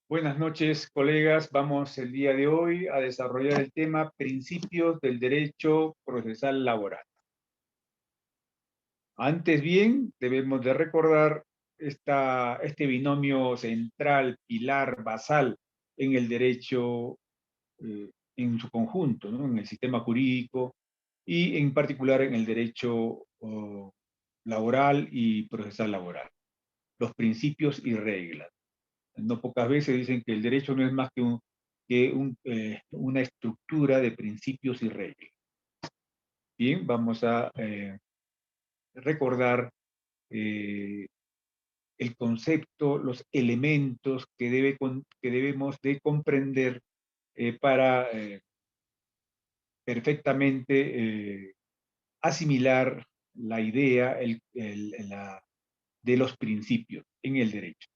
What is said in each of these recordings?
Buenas noches, colegas. Vamos el día de hoy a desarrollar el tema principios del derecho procesal laboral. Antes bien, debemos de recordar este binomio central, pilar, basal en el derecho en su conjunto, ¿no? En el sistema jurídico y en particular en el derecho laboral y procesal laboral. Los principios y reglas. No pocas veces dicen que el derecho no es más que una estructura de principios y reglas. Bien, vamos a recordar eh, el concepto, los elementos que debemos de comprender para perfectamente asimilar la idea de los principios en el derecho.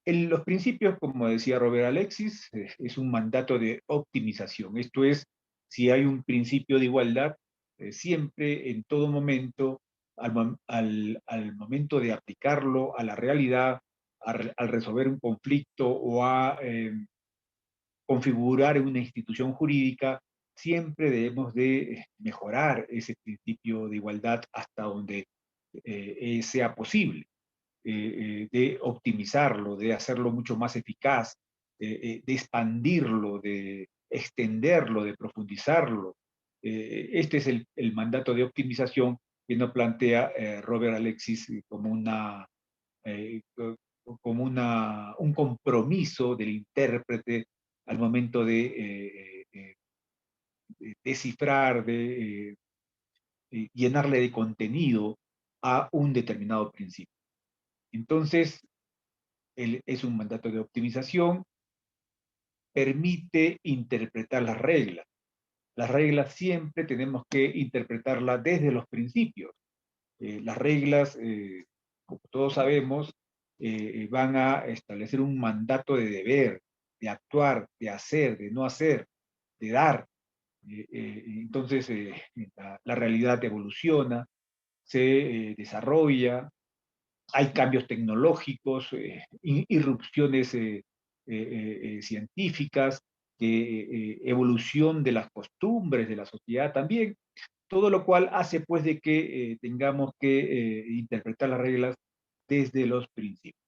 Los principios, como decía Robert Alexis, es un mandato de optimización. Esto es, si hay un principio de igualdad, siempre, en todo momento, al momento de aplicarlo a la realidad, al resolver un conflicto o a configurar una institución jurídica, siempre debemos de mejorar ese principio de igualdad hasta donde sea posible. De optimizarlo, de hacerlo mucho más eficaz, de expandirlo, de extenderlo, de profundizarlo. Este es el mandato de optimización que nos plantea Robert Alexis eh, como un compromiso del intérprete al momento de descifrar, de llenarle de contenido a un determinado principio. Entonces, es un mandato de optimización, permite interpretar las reglas. Las reglas siempre tenemos que interpretarlas desde los principios. Las reglas, como todos sabemos, van a establecer un mandato de deber, de actuar, de hacer, de no hacer, de dar. Entonces, la realidad evoluciona, se desarrolla, hay cambios tecnológicos, irrupciones científicas, evolución de las costumbres de la sociedad también, todo lo cual hace pues de que tengamos que interpretar las reglas desde los principios.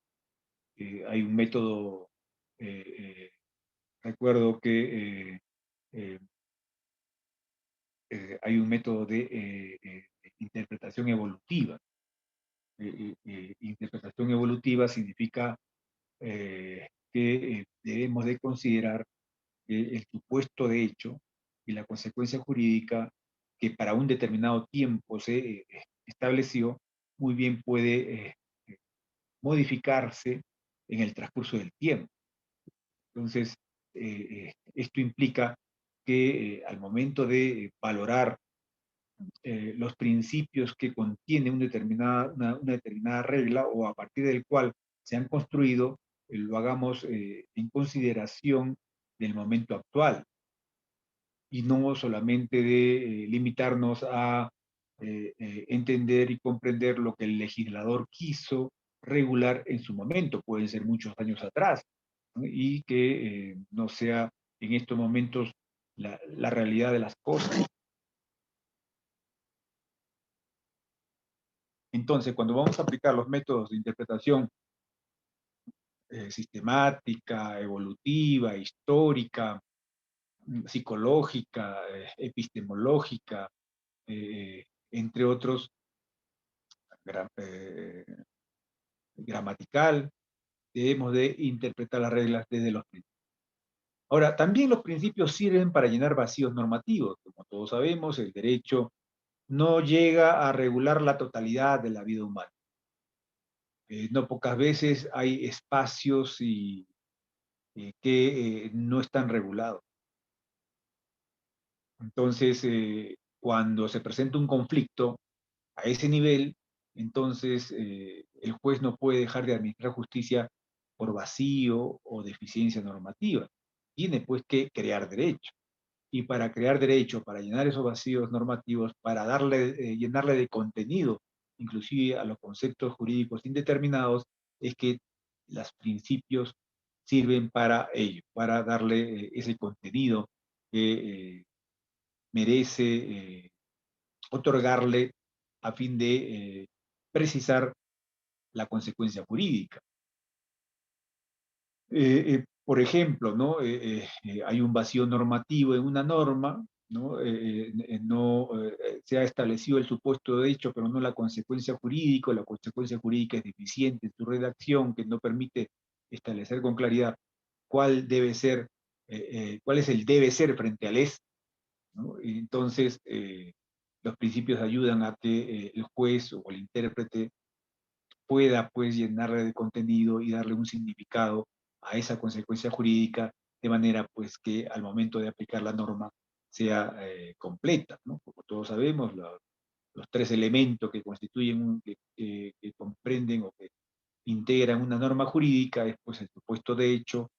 Hay un método, eh, recuerdo que eh, hay un método de interpretación evolutiva. Interpretación evolutiva significa que debemos de considerar el supuesto de hecho y la consecuencia jurídica que para un determinado tiempo se estableció, muy bien puede modificarse en el transcurso del tiempo. Entonces, esto implica que al momento de valorar los principios que contiene una determinada regla o a partir del cual se han construido, lo hagamos en consideración del momento actual y no solamente de limitarnos a entender y comprender lo que el legislador quiso regular en su momento, pueden ser muchos años atrás, ¿no? Y que no sea en estos momentos la realidad de las cosas. Entonces, cuando vamos a aplicar los métodos de interpretación sistemática, evolutiva, histórica, psicológica, epistemológica, entre otros, gra gramatical, debemos de interpretar las reglas desde los principios. Ahora, también los principios sirven para llenar vacíos normativos. Como todos sabemos, el derecho no llega a regular la totalidad de la vida humana. No pocas veces hay espacios que no están regulados. Entonces, cuando se presenta un conflicto a ese nivel, entonces el juez no puede dejar de administrar justicia por vacío o deficiencia normativa. Tiene pues que crear derecho. Y para crear derecho, para llenar esos vacíos normativos, para llenarle de contenido, inclusive a los conceptos jurídicos indeterminados, es que los principios sirven para ello, para darle ese contenido que merece otorgarle a fin de precisar la consecuencia jurídica. Por ejemplo, ¿no? Hay un vacío normativo en una norma, ¿no? Se ha establecido el supuesto de hecho, pero no la consecuencia jurídica. La consecuencia jurídica es deficiente en su redacción, que no permite establecer con claridad cuál debe ser, cuál es el debe ser frente al es, ¿no? Y entonces, los principios ayudan a que el juez o el intérprete pueda pues llenarle de contenido y darle un significado a esa consecuencia jurídica, de manera pues que al momento de aplicar la norma sea completa, ¿no? Como todos sabemos, los tres elementos que constituyen, que comprenden o que integran una norma jurídica es pues el supuesto de hecho,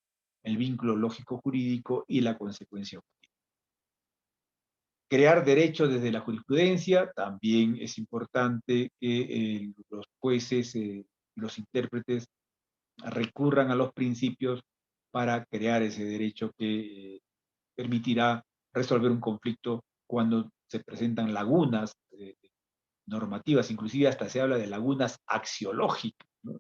el vínculo lógico jurídico y la consecuencia jurídica. Crear derechos desde la jurisprudencia, también es importante que los jueces, los intérpretes recurran a los principios para crear ese derecho que permitirá resolver un conflicto cuando se presentan lagunas normativas, inclusive hasta se habla de lagunas axiológicas, ¿no?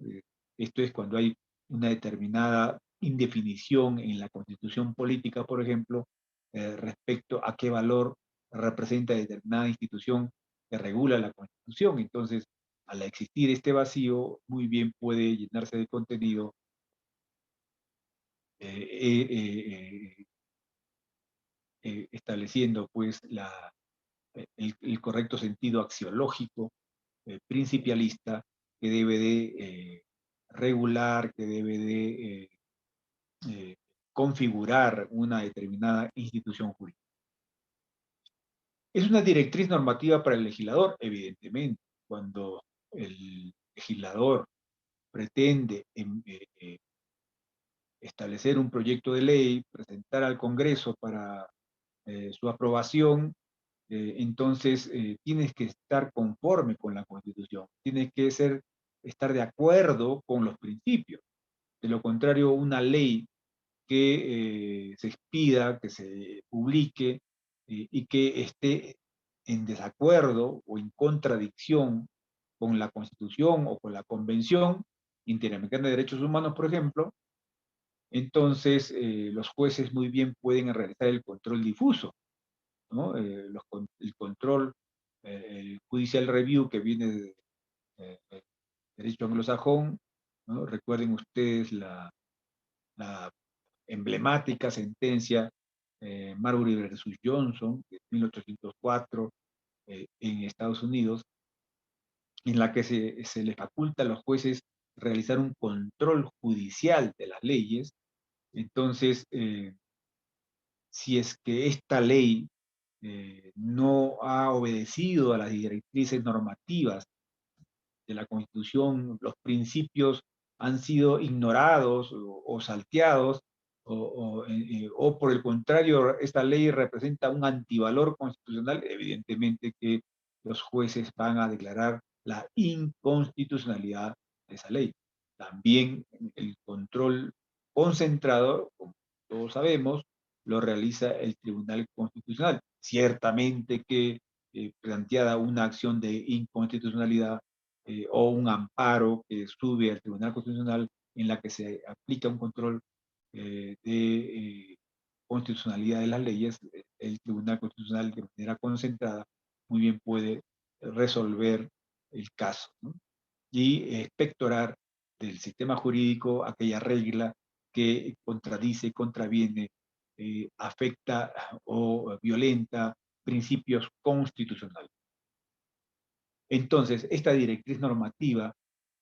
Esto es cuando hay una determinada indefinición en la constitución política, por ejemplo, respecto a qué valor representa determinada institución que regula la constitución. Entonces, al existir este vacío, muy bien puede llenarse de contenido estableciendo pues el correcto sentido axiológico, principialista, que debe de regular, que debe de configurar una determinada institución jurídica. Es una directriz normativa para el legislador, evidentemente, cuando el legislador pretende establecer un proyecto de ley, presentar al Congreso para su aprobación, entonces tienes que estar conforme con la Constitución, tienes que estar de acuerdo con los principios. De lo contrario, una ley que se expida, que se publique y que esté en desacuerdo o en contradicción con la Constitución o con la Convención Interamericana de Derechos Humanos, por ejemplo, entonces los jueces muy bien pueden realizar el control difuso, ¿no? El control, el judicial review que viene de derecho anglosajón, ¿no? Recuerden ustedes la emblemática sentencia Marbury versus Johnson, de 1804, en Estados Unidos, en la que se le faculta a los jueces realizar un control judicial de las leyes. Entonces, si es que esta ley no ha obedecido a las directrices normativas de la Constitución, los principios han sido ignorados o salteados, o por el contrario, esta ley representa un antivalor constitucional, evidentemente que los jueces van a declarar la inconstitucionalidad de esa ley. También el control concentrado, como todos sabemos, lo realiza el Tribunal Constitucional. Ciertamente que planteada una acción de inconstitucionalidad o un amparo que sube al Tribunal Constitucional en la que se aplica un control de constitucionalidad de las leyes, el Tribunal Constitucional de manera concentrada muy bien puede resolver el caso, ¿no? Y expectorar del sistema jurídico aquella regla que contradice, contraviene, afecta o violenta principios constitucionales. Entonces, esta directriz normativa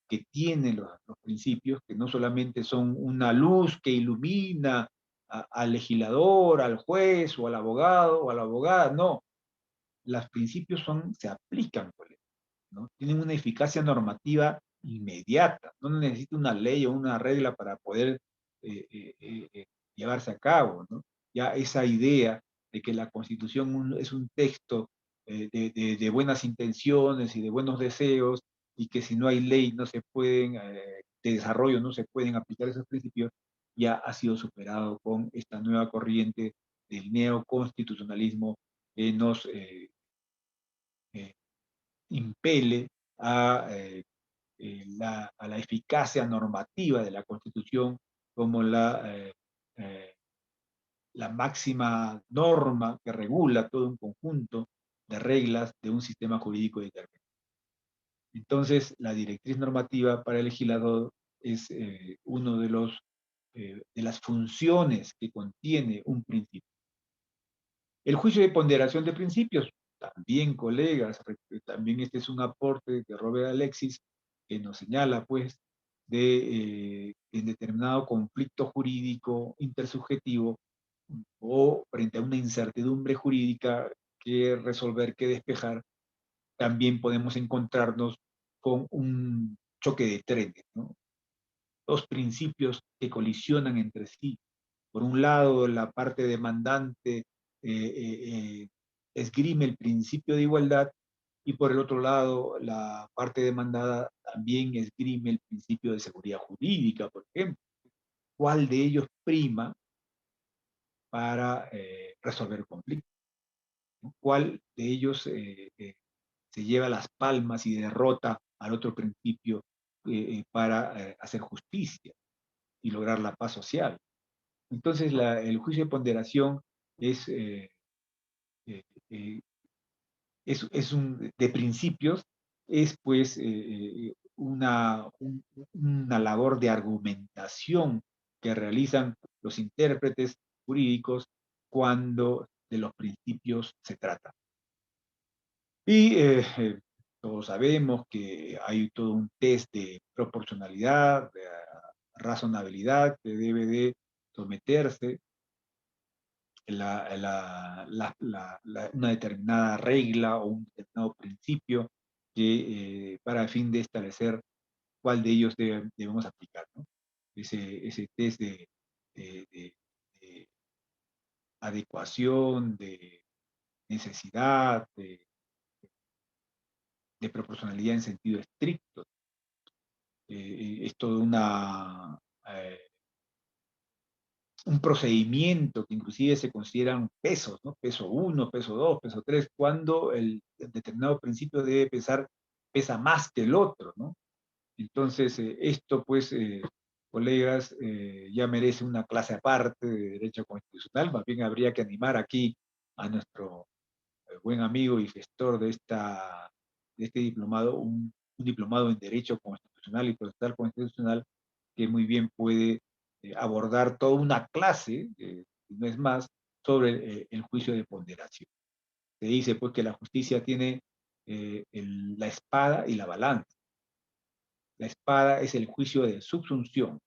que tiene los principios, que no solamente son una luz que ilumina al legislador, al juez o al abogado o a la abogada, no. Los principios se aplican, ¿no? Tienen una eficacia normativa inmediata, no necesita una ley o una regla para poder eh, eh, llevarse a cabo, ¿no? Ya esa idea de que la Constitución es un texto de buenas intenciones y de buenos deseos, y que si no hay ley no se pueden, de desarrollo no se pueden aplicar esos principios, ya ha sido superado con esta nueva corriente del neoconstitucionalismo que nos eh, impele a la eficacia normativa de la Constitución como la máxima norma que regula todo un conjunto de reglas de un sistema jurídico determinado. Entonces, la directriz normativa para el legislador es uno de las funciones que contiene un principio. El juicio de ponderación de principios, también colegas, también este es un aporte de Robert Alexis, que nos señala, pues, en determinado conflicto jurídico intersubjetivo o frente a una incertidumbre jurídica que resolver, que despejar, también podemos encontrarnos con un choque de trenes, ¿no? Dos principios que colisionan entre sí. Por un lado, la parte demandante esgrime el principio de igualdad y por el otro lado, la parte demandada también esgrime el principio de seguridad jurídica, por ejemplo. ¿Cuál de ellos prima para resolver el conflicto? ¿Cuál de ellos se lleva las palmas y derrota al otro principio para hacer justicia y lograr la paz social? Entonces, el juicio de ponderación es, eh, eh, de principios, es pues una labor de argumentación que realizan los intérpretes jurídicos cuando de los principios se trata. Y todos sabemos que hay todo un test de proporcionalidad, de razonabilidad que debe de someterse una determinada regla o un determinado principio que, para el fin de establecer cuál de ellos debemos aplicar, ¿no? Ese test de adecuación, de necesidad, de proporcionalidad en sentido estricto. Es todo eh, un procedimiento que inclusive se consideran pesos, ¿no? Peso 1, peso 2, peso 3, cuando el determinado principio debe pesa más que el otro, ¿no? Entonces, esto, pues, colegas, ya merece una clase aparte de Derecho Constitucional. Más bien habría que animar aquí a nuestro buen amigo y gestor de este diplomado, un diplomado en Derecho Constitucional y Procesal Constitucional, que muy bien puede abordar toda una clase, no es más, sobre el juicio de ponderación. Se dice, pues, que la justicia tiene la espada y la balanza. La espada es el juicio de subsunción,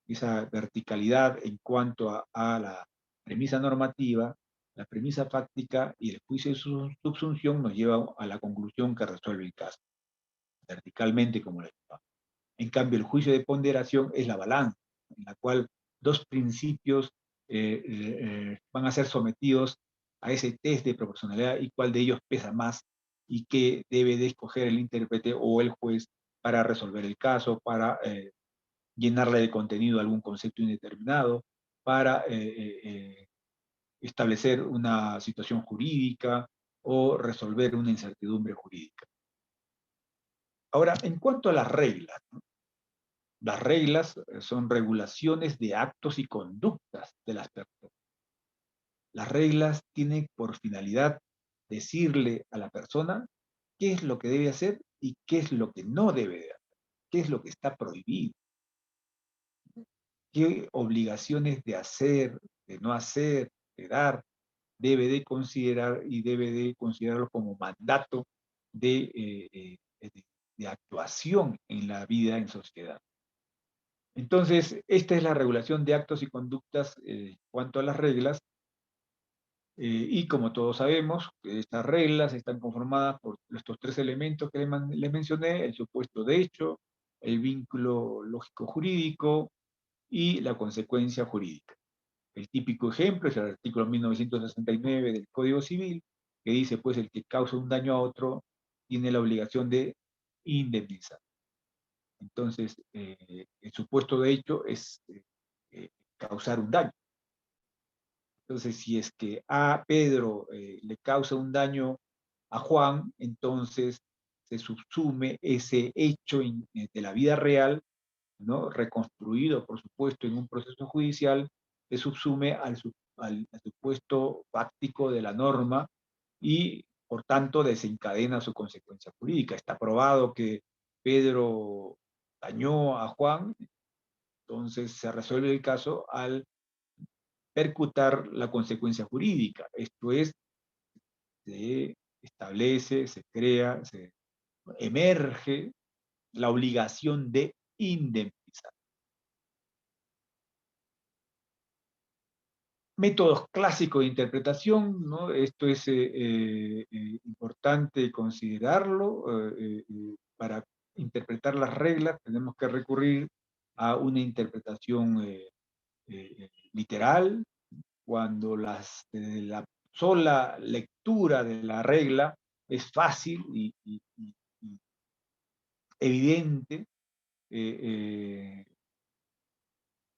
esa verticalidad en cuanto a la premisa normativa, la premisa fáctica y el juicio de subsunción nos lleva a la conclusión que resuelve el caso, verticalmente como la espada. En cambio, el juicio de ponderación es la balanza, en la cual dos principios van a ser sometidos a ese test de proporcionalidad y cuál de ellos pesa más y qué debe de escoger el intérprete o el juez para resolver el caso, para llenarle de contenido algún concepto indeterminado, para establecer una situación jurídica o resolver una incertidumbre jurídica. Ahora, en cuanto a las reglas, ¿no? Las reglas son regulaciones de actos y conductas de las personas. Las reglas tienen por finalidad decirle a la persona qué es lo que debe hacer y qué es lo que no debe de hacer, qué es lo que está prohibido, qué obligaciones de hacer, de no hacer, de dar, debe de considerar y debe de considerarlo como mandato de, de actuación en la vida en sociedad. Entonces, esta es la regulación de actos y conductas en cuanto a las reglas, y como todos sabemos, estas reglas están conformadas por estos tres elementos que les mencioné: el supuesto de hecho, el vínculo lógico-jurídico y la consecuencia jurídica. El típico ejemplo es el artículo 1969 del Código Civil, que dice, pues, el que causa un daño a otro tiene la obligación de indemnizar. Entonces, el supuesto de hecho es causar un daño. Entonces, si es que a Pedro le causa un daño a Juan, entonces se subsume ese hecho de la vida real, ¿no? Reconstruido, por supuesto, en un proceso judicial, se subsume al supuesto fáctico de la norma y, por tanto, desencadena su consecuencia jurídica. Está probado que Pedro dañó a Juan, entonces se resuelve el caso al percutar la consecuencia jurídica. Esto es, se establece, se crea, se emerge la obligación de indemnizar. Métodos clásicos de interpretación, ¿no? Esto es importante considerarlo. Para interpretar las reglas tenemos que recurrir a una interpretación literal, cuando desde la sola lectura de la regla es fácil y evidente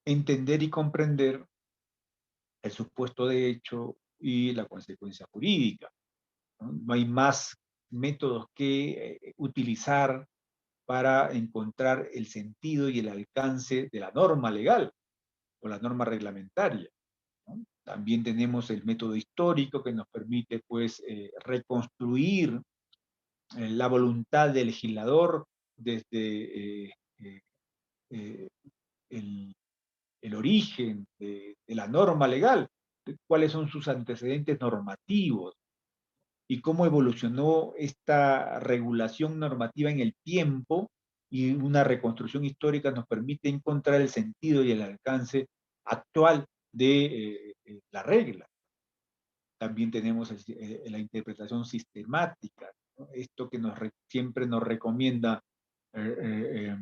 entender y comprender el supuesto de hecho y la consecuencia jurídica. No hay más métodos que utilizar para encontrar el sentido y el alcance de la norma legal o la norma reglamentaria, ¿no? También tenemos el método histórico que nos permite, pues, reconstruir la voluntad del legislador desde eh, el, el, origen de la norma legal, cuáles son sus antecedentes normativos y cómo evolucionó esta regulación normativa en el tiempo, y una reconstrucción histórica nos permite encontrar el sentido y el alcance actual de la regla. También tenemos la interpretación sistemática, ¿no? Esto que siempre nos recomienda eh, eh, eh,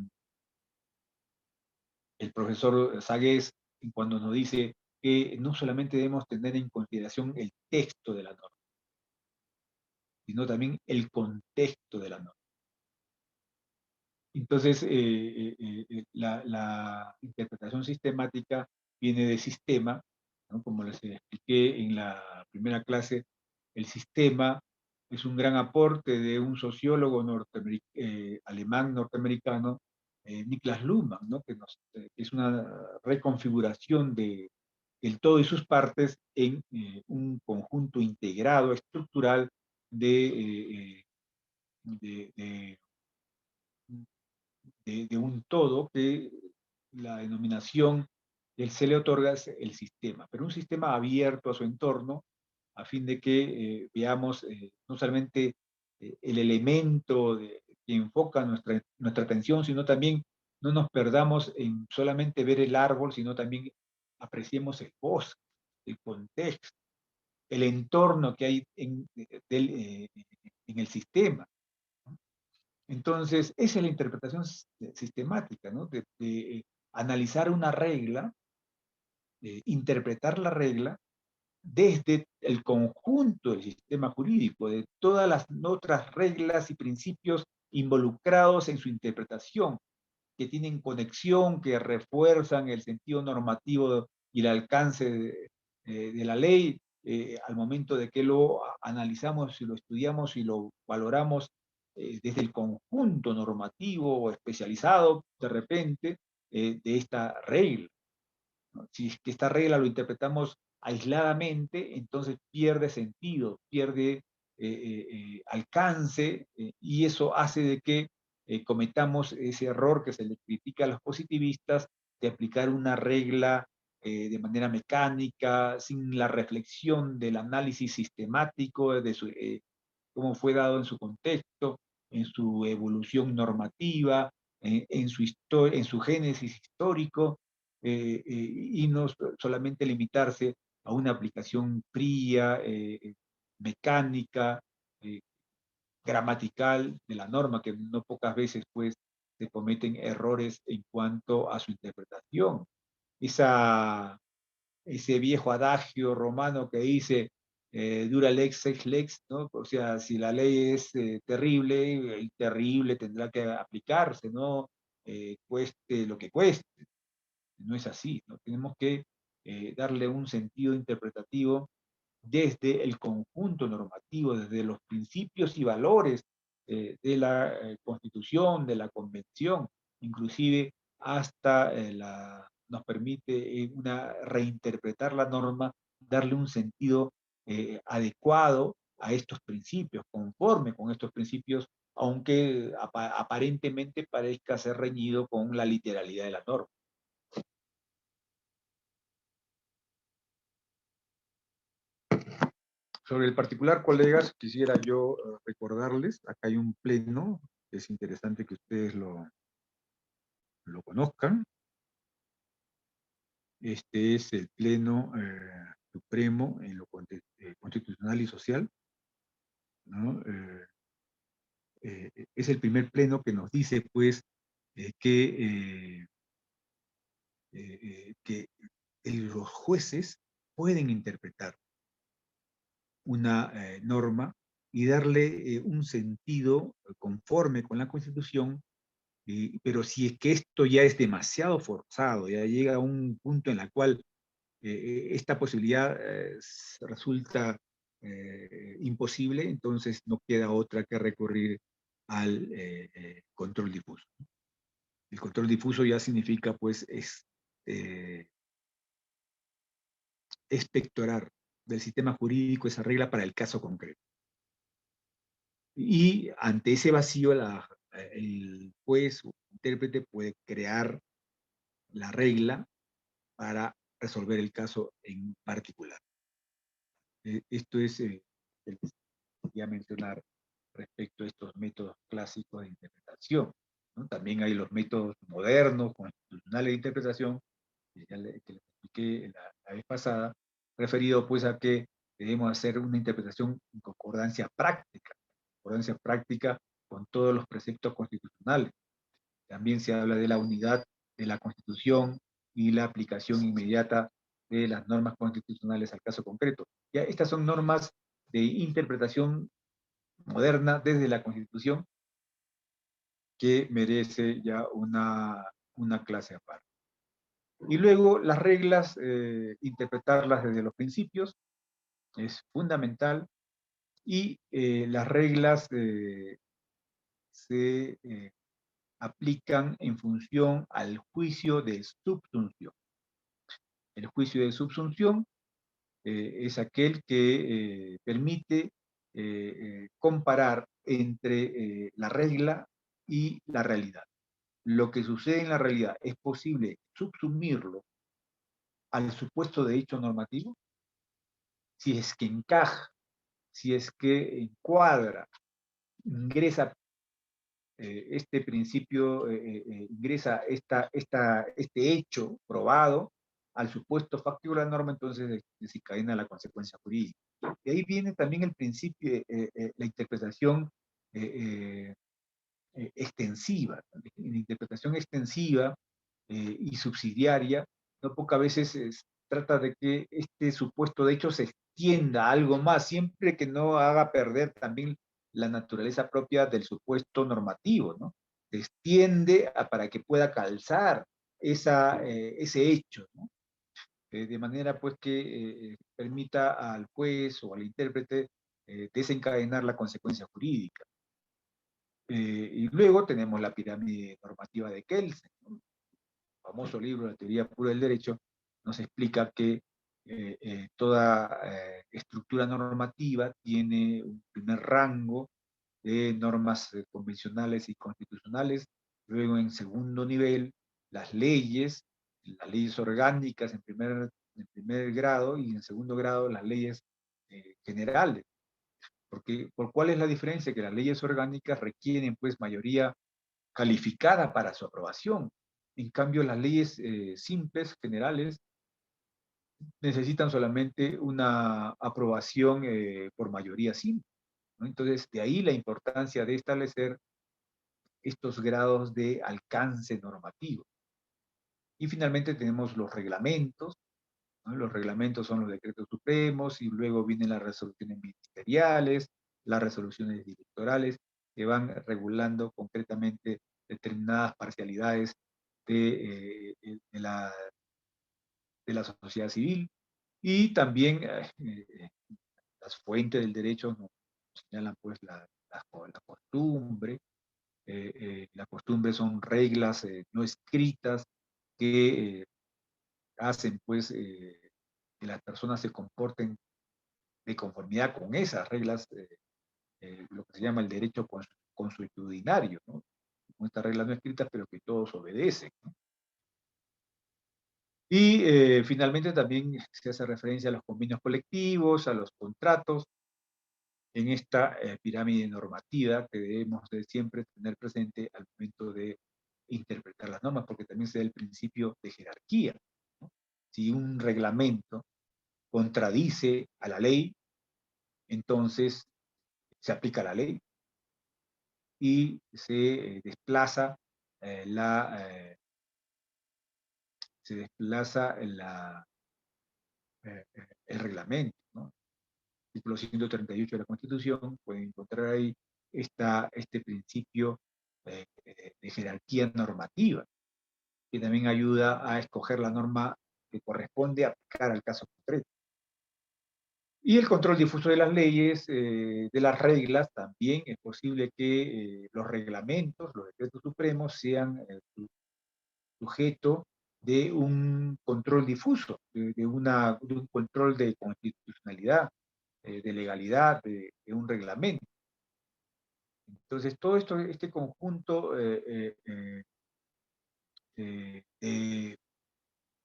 el profesor Sagués cuando nos dice que no solamente debemos tener en consideración el texto de la norma, sino también el contexto de la norma. Entonces, la interpretación sistemática viene de sistema, ¿no? Como les expliqué en la primera clase, el sistema es un gran aporte de un sociólogo alemán norteamericano, Niklas Luhmann, ¿no? Que es una reconfiguración del todo y sus partes en un conjunto integrado, estructural de, de, de un todo que la denominación que se le otorga es el sistema, pero un sistema abierto a su entorno, a fin de que veamos no solamente el elemento que enfoca nuestra atención, sino también no nos perdamos en solamente ver el árbol, sino también apreciemos el bosque, el contexto, el entorno que hay en el sistema. Entonces, esa es la interpretación sistemática, ¿no? De analizar una regla, interpretar la regla desde el conjunto del sistema jurídico, de todas las otras reglas y principios involucrados en su interpretación, que tienen conexión, que refuerzan el sentido normativo y el alcance de la ley al momento de que lo analizamos y lo estudiamos y lo valoramos desde el conjunto normativo o especializado de repente de esta regla, ¿no? Si es que esta regla lo interpretamos aisladamente, entonces pierde sentido, pierde alcance, y eso hace de que cometamos ese error que se le critica a los positivistas de aplicar una regla de manera mecánica, sin la reflexión del análisis sistemático de cómo fue dado en su contexto, en su evolución normativa, en su génesis histórico, y no solamente limitarse a una aplicación fría, mecánica, eh, gramatical de la norma, que no pocas veces pues se cometen errores en cuanto a su interpretación. Ese viejo adagio romano que dice dura lex ex lex, ¿no? O sea, si la ley es terrible, el terrible tendrá que aplicarse, ¿no? Cueste lo que cueste. No es así, ¿no? Tenemos que darle un sentido interpretativo desde el conjunto normativo, desde los principios y valores de la Constitución, de la Convención, inclusive hasta nos permite reinterpretar la norma, darle un sentido adecuado a estos principios, conforme con estos principios, aunque aparentemente parezca ser reñido con la literalidad de la norma. Sobre el particular, colegas, quisiera yo recordarles, acá hay un pleno, es interesante que ustedes lo conozcan. Este es el pleno supremo en lo constitucional y social, ¿no? Es el primer pleno que nos dice, pues, que los jueces pueden interpretar una norma y darle un sentido conforme con la Constitución, pero si es que esto ya es demasiado forzado, ya llega a un punto en el cual esta posibilidad resulta imposible, entonces no queda otra que recurrir al control difuso. El control difuso ya significa, pues, expectorar del sistema jurídico esa regla para el caso concreto. Y ante ese vacío, el juez o intérprete puede crear la regla para resolver el caso en particular. Esto es el que quería mencionar respecto a estos métodos clásicos de interpretación, ¿no? También hay los métodos modernos, constitucionales de interpretación, que les expliqué la vez pasada, referido pues a que debemos hacer una interpretación en concordancia práctica con todos los preceptos constitucionales. También se habla de la unidad de la Constitución y la aplicación inmediata de las normas constitucionales al caso concreto. Ya estas son normas de interpretación moderna desde la Constitución que merece ya una clase aparte. Y luego las reglas, interpretarlas desde los principios es fundamental, y las reglas se aplican en función al juicio de subsunción. El juicio de subsunción es aquel que permite comparar entre la regla y la realidad. Lo que sucede en la realidad es posible subsumirlo al supuesto de hecho normativo si es que encaja, si es que encuadra, ingresa este principio, ingresa este hecho probado al supuesto fáctico de la norma, entonces desencadena la consecuencia jurídica. Y ahí viene también el principio, la interpretación extensiva. La interpretación extensiva y subsidiaria, no pocas veces trata de que este supuesto de hecho se extienda a algo más, siempre que no haga perder también la naturaleza propia del supuesto normativo, ¿no? Se extiende para que pueda calzar ese hecho, ¿no? De manera pues que permita al juez o al intérprete desencadenar la consecuencia jurídica. Y luego tenemos la pirámide normativa de Kelsen, ¿no? El famoso libro La teoría pura del derecho nos explica que toda estructura normativa tiene un primer rango de normas convencionales y constitucionales, luego en segundo nivel las leyes orgánicas en primer grado, y en segundo grado las leyes generales. ¿Cuál es la diferencia? Que las leyes orgánicas requieren pues mayoría calificada para su aprobación. En cambio, las leyes simples, generales, necesitan solamente una aprobación por mayoría simple, ¿no? Entonces, de ahí la importancia de establecer estos grados de alcance normativo. Y finalmente tenemos los reglamentos, ¿no? Los reglamentos son los decretos supremos, y luego vienen las resoluciones ministeriales, las resoluciones directorales, que van regulando concretamente determinadas parcialidades de de la sociedad civil, y también las fuentes del derecho nos señalan pues la costumbre. La costumbre son reglas no escritas que hacen pues que las personas se comporten de conformidad con esas reglas, lo que se llama el derecho consuetudinario, ¿no? Con estas reglas no escritas, pero que todos obedecen, ¿no? Y finalmente también se hace referencia a los convenios colectivos, a los contratos, en esta pirámide normativa que debemos de siempre tener presente al momento de interpretar las normas, porque también se da el principio de jerarquía, ¿no? Si un reglamento contradice a la ley, entonces se aplica la ley y se desplaza el reglamento, ¿no? Artículo 138 de la Constitución, pueden encontrar ahí este principio de jerarquía normativa, que también ayuda a escoger la norma que corresponde aplicar al caso concreto. Y el control difuso de las leyes, de las reglas, también es posible que los reglamentos, los decretos supremos, sean sujeto de un control difuso, de un control de constitucionalidad, de legalidad, de un reglamento. Entonces, todo esto, este conjunto de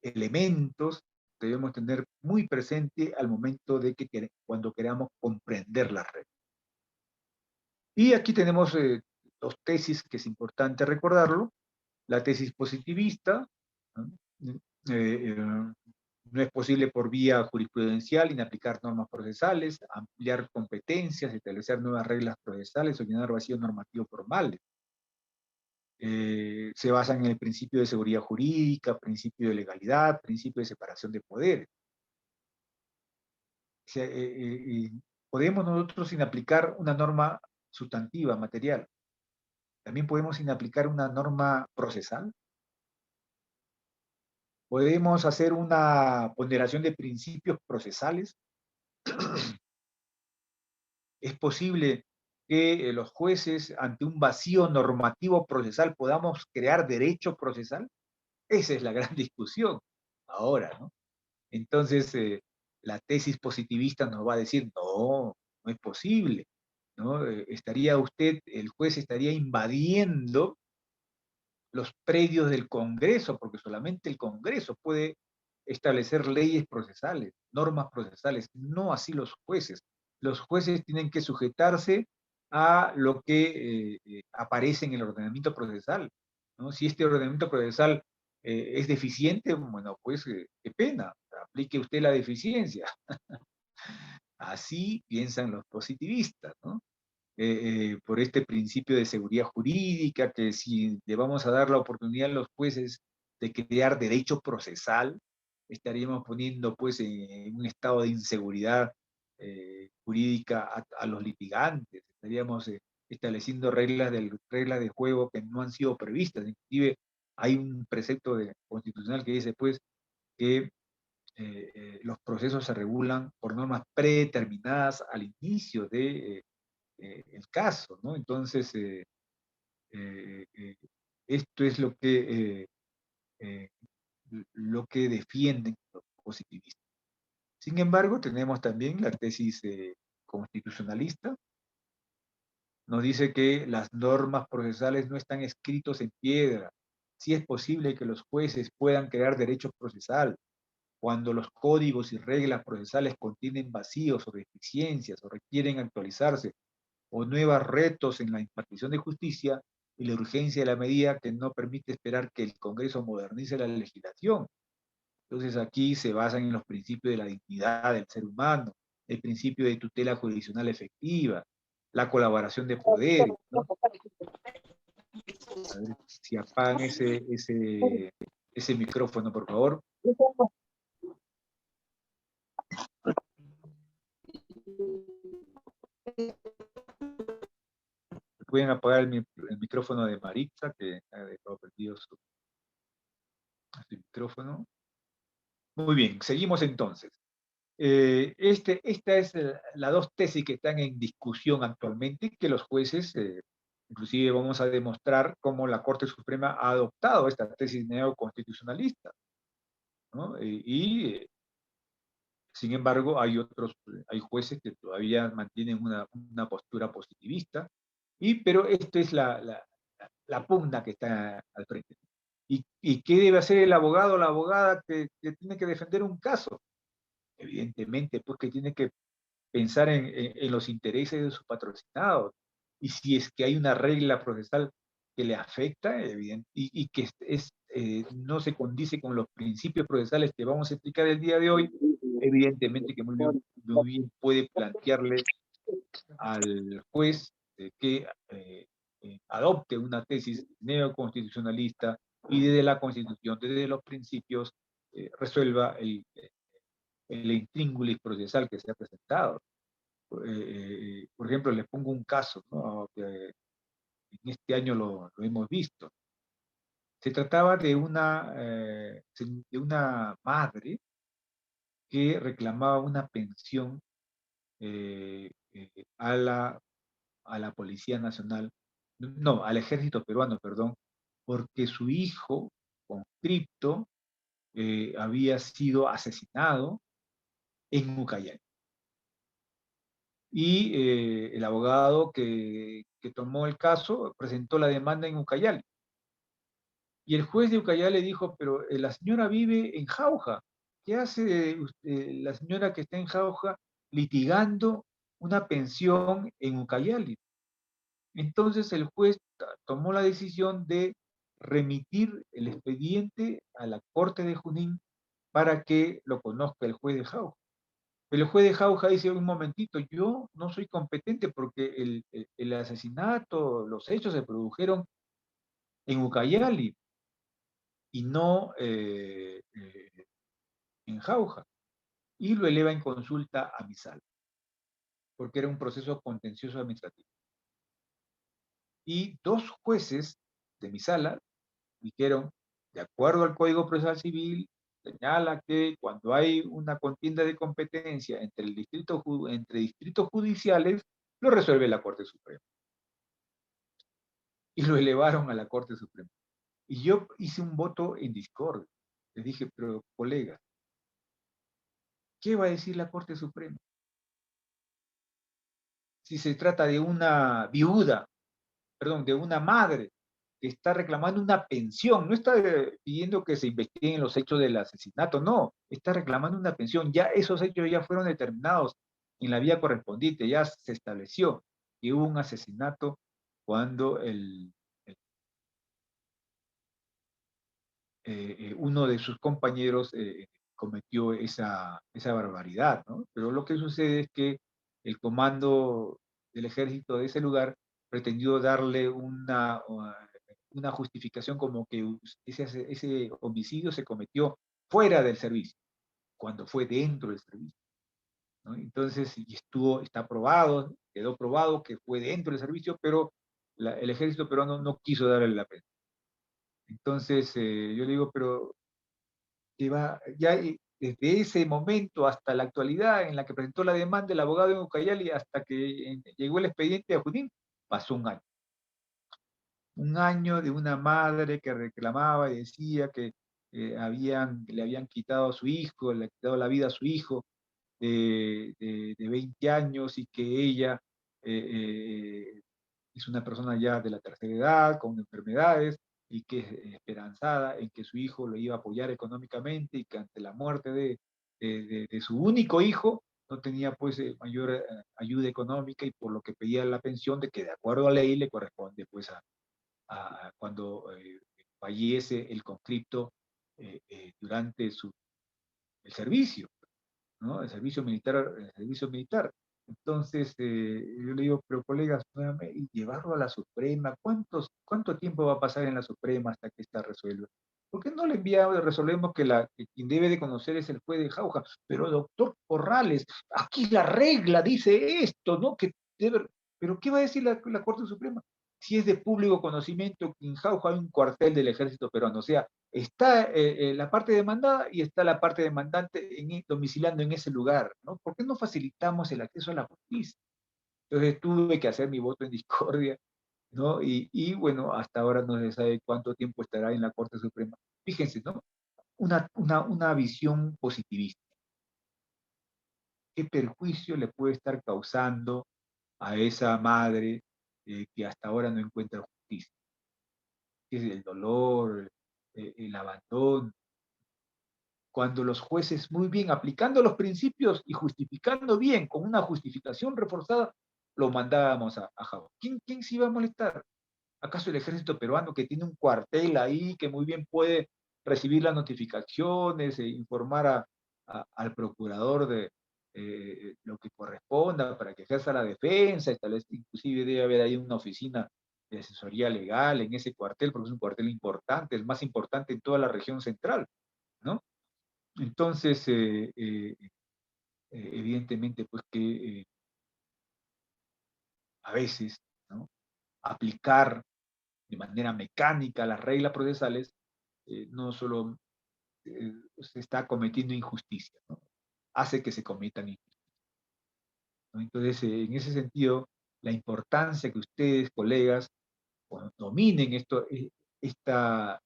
elementos debemos tener muy presente al momento de que cuando queramos comprender la red. Y aquí tenemos dos tesis que es importante recordarlo. La tesis positivista, ¿no? No es posible por vía jurisprudencial inaplicar normas procesales, ampliar competencias, establecer nuevas reglas procesales o llenar vacíos normativos formales. Se basan en el principio de seguridad jurídica, principio de legalidad, principio de separación de poderes. O sea, podemos nosotros inaplicar una norma sustantiva, material. También podemos inaplicar una norma procesal. Podemos hacer una ponderación de principios procesales. Es posible que los jueces, ante un vacío normativo procesal, podamos crear derecho procesal. Esa es la gran discusión ahora, ¿no? Entonces, la tesis positivista nos va a decir, no, no es posible, ¿no? El juez estaría invadiendo los predios del Congreso, porque solamente el Congreso puede establecer leyes procesales, normas procesales, no así los jueces. Los jueces tienen que sujetarse a lo que aparece en el ordenamiento procesal, ¿no? Si este ordenamiento procesal es deficiente, bueno, pues qué pena, aplique usted la deficiencia. Así piensan los positivistas, ¿no? Por este principio de seguridad jurídica, que si le vamos a dar la oportunidad a los jueces de crear derecho procesal, estaríamos poniendo pues en un estado de inseguridad jurídica a los litigantes, estaríamos estableciendo reglas de juego que no han sido previstas. Inclusive hay un precepto constitucional que dice pues que los procesos se regulan por normas predeterminadas al inicio de el caso, ¿no? Entonces, eh, eh, esto es eh, lo que defienden los positivistas. Sin embargo, tenemos también la tesis constitucionalista. Nos dice que las normas procesales no están escritos en piedra. Sí es posible que los jueces puedan crear derecho procesal cuando los códigos y reglas procesales contienen vacíos o deficiencias o requieren actualizarse, o nuevos retos en la impartición de justicia y la urgencia de la medida que no permite esperar que el Congreso modernice la legislación. Entonces aquí se basan en los principios de la dignidad del ser humano, el principio de tutela jurisdiccional efectiva, la colaboración de poderes, ¿no? A ver si apagan ese micrófono, por favor. Pueden apagar el micrófono de Maritza, que ha dejado perdido su micrófono. Muy bien, seguimos entonces. Esta es las dos tesis que están en discusión actualmente, que los jueces, inclusive vamos a demostrar cómo la Corte Suprema ha adoptado esta tesis neoconstitucionalista, ¿no? Sin embargo, hay jueces que todavía mantienen una postura positivista, pero esta es la pugna que está al frente. ¿Y qué debe hacer el abogado o la abogada que tiene que defender un caso? Evidentemente, pues que tiene que pensar en los intereses de sus patrocinados. Y si es que hay una regla procesal que le afecta, y que no se condice con los principios procesales que vamos a explicar el día de hoy, evidentemente que muy bien puede plantearle al juez que adopte una tesis neoconstitucionalista y desde la Constitución, desde los principios, resuelva el intríngulis procesal que se ha presentado. Por ejemplo, les pongo un caso, ¿no? Que en este año lo hemos visto. Se trataba de una madre que reclamaba una pensión a la Policía Nacional, no, al Ejército Peruano, perdón, porque su hijo, conscripto, había sido asesinado en Ucayali. Y el abogado que tomó el caso presentó la demanda en Ucayali. Y el juez de Ucayali le dijo, pero la señora vive en Jauja. ¿Qué hace la señora que está en Jauja litigando una pensión en Ucayali? Entonces el juez tomó la decisión de remitir el expediente a la Corte de Junín para que lo conozca el juez de Jauja. Pero el juez de Jauja dice, un momentito, yo no soy competente porque el asesinato, los hechos se produjeron en Ucayali y no en Jauja. Y lo eleva en consulta a Misal, porque era un proceso contencioso administrativo. Y dos jueces de Misala dijeron, de acuerdo al Código Procesal Civil, señala que cuando hay una contienda de competencia entre distritos judiciales, lo resuelve la Corte Suprema. Y lo elevaron a la Corte Suprema. Y yo hice un voto en discordia. Les dije, pero colega, ¿qué va a decir la Corte Suprema? Si se trata de una viuda, perdón, de una madre que está reclamando una pensión, no está pidiendo que se investiguen los hechos del asesinato, no, está reclamando una pensión. Ya esos hechos ya fueron determinados en la vía correspondiente, ya se estableció que hubo un asesinato cuando uno de sus compañeros cometió esa barbaridad, ¿no? Pero lo que sucede es que el comando del ejército de ese lugar pretendió darle una justificación como que ese homicidio se cometió fuera del servicio, cuando fue dentro del servicio, ¿no? Entonces, está probado, quedó probado que fue dentro del servicio, pero el ejército peruano no quiso darle la pena. Entonces, yo le digo, pero que va, ya desde ese momento hasta la actualidad en la que presentó la demanda el abogado en Ucayali hasta que llegó el expediente a Junín, pasó un año. Un año de una madre que reclamaba y decía que le habían quitado a su hijo, le habían quitado la vida a su hijo de 20 años y que ella es una persona ya de la tercera edad, con enfermedades, y que es esperanzada en que su hijo lo iba a apoyar económicamente y que ante la muerte de su único hijo no tenía pues mayor ayuda económica y por lo que pedía la pensión de que de acuerdo a ley le corresponde pues a cuando fallece el conscripto durante el servicio, ¿no? El servicio militar. Entonces, yo le digo, pero colegas, y llevarlo a la Suprema, ¿cuánto tiempo va a pasar en la Suprema hasta que esta resuelva? ¿Por qué no le enviamos, resolvemos que quien debe de conocer es el juez de Jauja? Pero doctor Corrales, aquí la regla dice esto, ¿no? Pero ¿qué va a decir la Corte Suprema? si es de público conocimiento que en Jauja hay un cuartel del ejército peruano, o sea, está la parte demandada y está la parte demandante domiciliando en ese lugar, ¿no? ¿Por qué no facilitamos el acceso a la justicia? Entonces tuve que hacer mi voto en discordia, ¿no? Bueno, hasta ahora no se sabe cuánto tiempo estará en la Corte Suprema. Fíjense, ¿no? Una visión positivista. ¿Qué perjuicio le puede estar causando a esa madre que hasta ahora no encuentra justicia? ¿Qué es el dolor, el abandono? Cuando los jueces, muy bien, aplicando los principios y justificando bien, con una justificación reforzada, lo mandábamos a Java. ¿Quién se iba a molestar? ¿Acaso el ejército peruano, que tiene un cuartel ahí, que muy bien puede recibir las notificaciones e informar al procurador de lo que corresponda para que ejerza la defensa? Y tal vez inclusive debe haber ahí una oficina de asesoría legal en ese cuartel, porque es un cuartel importante, el más importante en toda la región central, ¿no? Entonces, evidentemente, pues que a veces, ¿no? Aplicar de manera mecánica las reglas procesales no solo se está cometiendo injusticia, ¿no? Hace que se cometan injusticias, ¿no? Entonces, en ese sentido, la importancia que ustedes, colegas, cuando dominen esta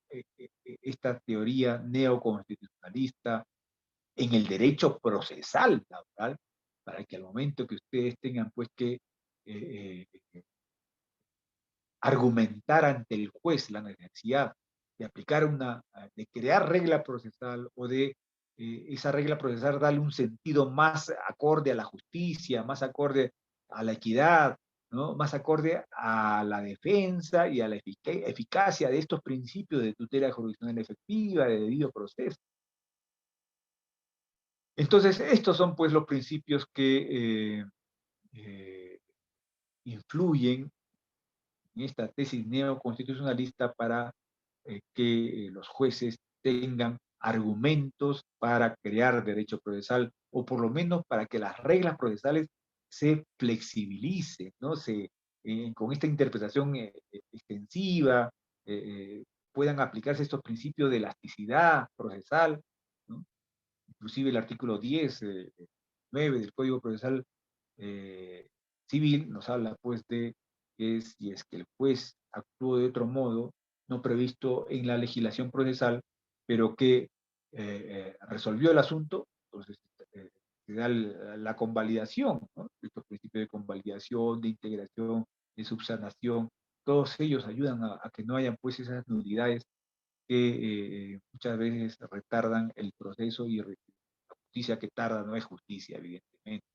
teoría neoconstitucionalista en el derecho procesal laboral, para que al momento que ustedes tengan pues que eh, eh, argumentar ante el juez la necesidad de aplicar de crear regla procesal o de esa regla procesal darle un sentido más acorde a la justicia, más acorde a la equidad, ¿no? Más acorde a la defensa y a la eficacia de estos principios de tutela jurisdiccional efectiva, de debido proceso. Entonces, estos son pues los principios que eh, influyen en esta tesis neoconstitucionalista para que los jueces tengan argumentos para crear derecho procesal, o por lo menos para que las reglas procesales se flexibilicen, ¿no? Con esta interpretación extensiva puedan aplicarse estos principios de elasticidad procesal, ¿no? Inclusive el artículo 10, 9 del Código Procesal eh, Civil nos habla pues de que si es que el juez actuó de otro modo, no previsto en la legislación procesal, pero que resolvió el asunto, entonces se da la convalidación, ¿no? Estos principios de convalidación, de integración, de subsanación, todos ellos ayudan a que no hayan pues esas nulidades que muchas veces retardan el proceso, y la justicia que tarda no es justicia, evidentemente,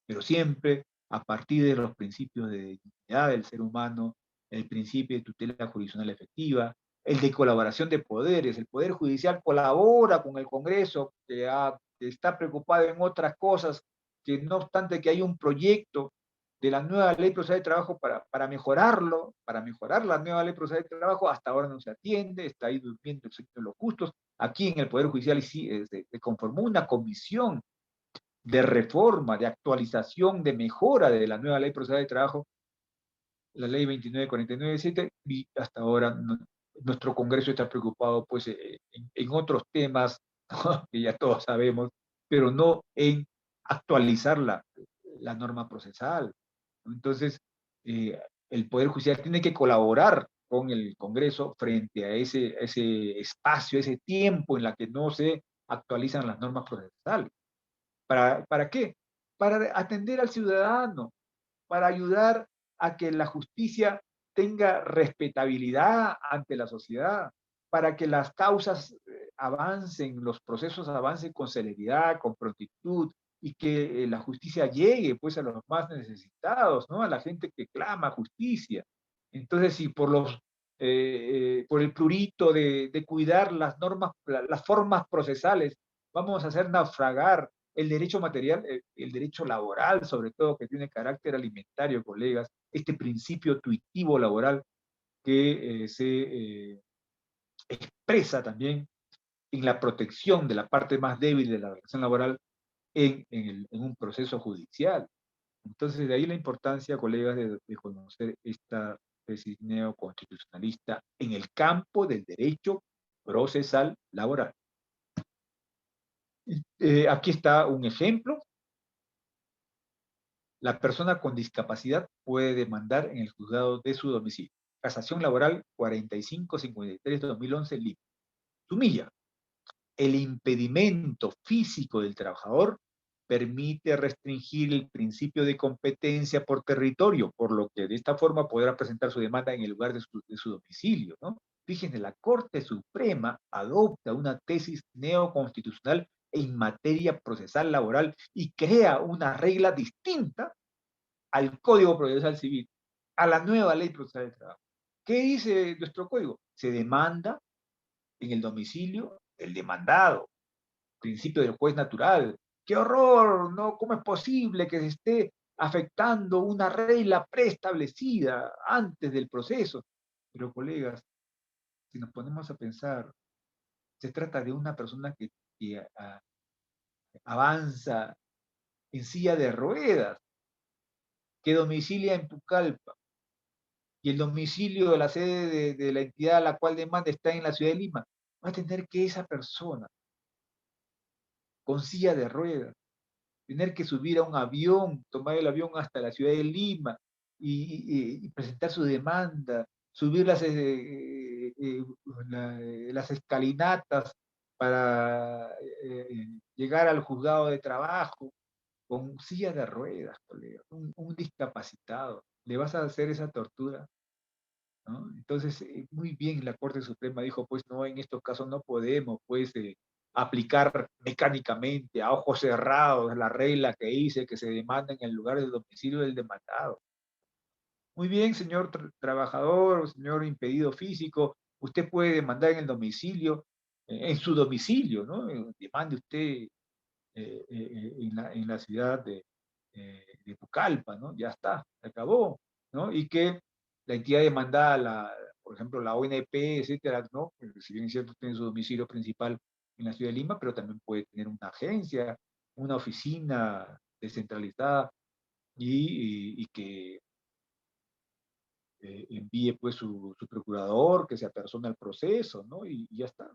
pero siempre a partir de los principios de dignidad del ser humano, el principio de tutela jurisdiccional efectiva, el de colaboración de poderes. El Poder Judicial colabora con el Congreso, que está preocupado en otras cosas, que no obstante que hay un proyecto de la nueva ley procesal de trabajo para mejorarlo, para mejorar la nueva ley procesal de trabajo, hasta ahora no se atiende, está ahí durmiendo el sector de los justos. Aquí en el Poder Judicial se conformó una comisión de reforma, de actualización, de mejora de la nueva ley procesal de trabajo, la ley 2949/7, y hasta ahora nuestro Congreso está preocupado pues en otros temas, ¿no? Que ya todos sabemos, pero no en actualizar la norma procesal. Entonces, el Poder Judicial tiene que colaborar con el Congreso frente a ese espacio, ese tiempo en la que no se actualizan las normas procesales. ¿Para qué? Para atender al ciudadano, para ayudar a que la justicia tenga respetabilidad ante la sociedad, para que las causas avancen, los procesos avancen con celeridad, con prontitud, y que la justicia llegue pues a los más necesitados, ¿no? A la gente que clama justicia. Entonces, si por el prurito de cuidar las normas, las formas procesales, vamos a hacer naufragar el derecho material, el derecho laboral, sobre todo, que tiene carácter alimentario, colegas, este principio tuitivo laboral que se expresa también en la protección de la parte más débil de la relación laboral en un proceso judicial. Entonces, de ahí la importancia, colegas, de conocer tesis neoconstitucionalista en el campo del derecho procesal laboral. Aquí está un ejemplo. La persona con discapacidad puede demandar en el juzgado de su domicilio. Casación laboral 4553-2011, Lima. Sumilla. El impedimento físico del trabajador permite restringir el principio de competencia por territorio, por lo que de esta forma podrá presentar su demanda en el lugar de su domicilio, ¿no? Fíjense, la Corte Suprema adopta una tesis neoconstitucional en materia procesal laboral y crea una regla distinta al Código Procesal Civil, a la nueva Ley Procesal del Trabajo. ¿Qué dice nuestro código? Se demanda en el domicilio del demandado, principio del juez natural. ¡Qué horror! ¿No? ¿Cómo es posible que se esté afectando una regla preestablecida antes del proceso? Pero, colegas, si nos ponemos a pensar, se trata de una persona que avanza en silla de ruedas, que domicilia en Pucallpa, y el domicilio de la sede de la entidad a la cual demanda está en la ciudad de Lima. Va a tener que esa persona, con silla de ruedas, tener que subir a un avión, tomar el avión hasta la ciudad de Lima y presentar su demanda, subir las escalinatas para llegar al juzgado de trabajo con silla de ruedas, colega, un discapacitado. ¿Le vas a hacer esa tortura? ¿No? Entonces, muy bien, la Corte Suprema dijo, pues no, en estos casos no podemos, pues, aplicar mecánicamente, a ojos cerrados, la regla que dice que se demanda en el lugar del domicilio del demandado. Muy bien, señor trabajador, señor impedido físico, usted puede demandar en el domicilio, en su domicilio, ¿no? Demande usted en la ciudad de Pucallpa, ¿no? Ya está, se acabó, ¿no? Y que la entidad demandada, por ejemplo, la ONP, etcétera, ¿no? Si bien es cierto, tiene su domicilio principal en la ciudad de Lima, pero también puede tener una agencia, una oficina descentralizada y que envíe pues su procurador, que se apersone al proceso, ¿no? Y ya está,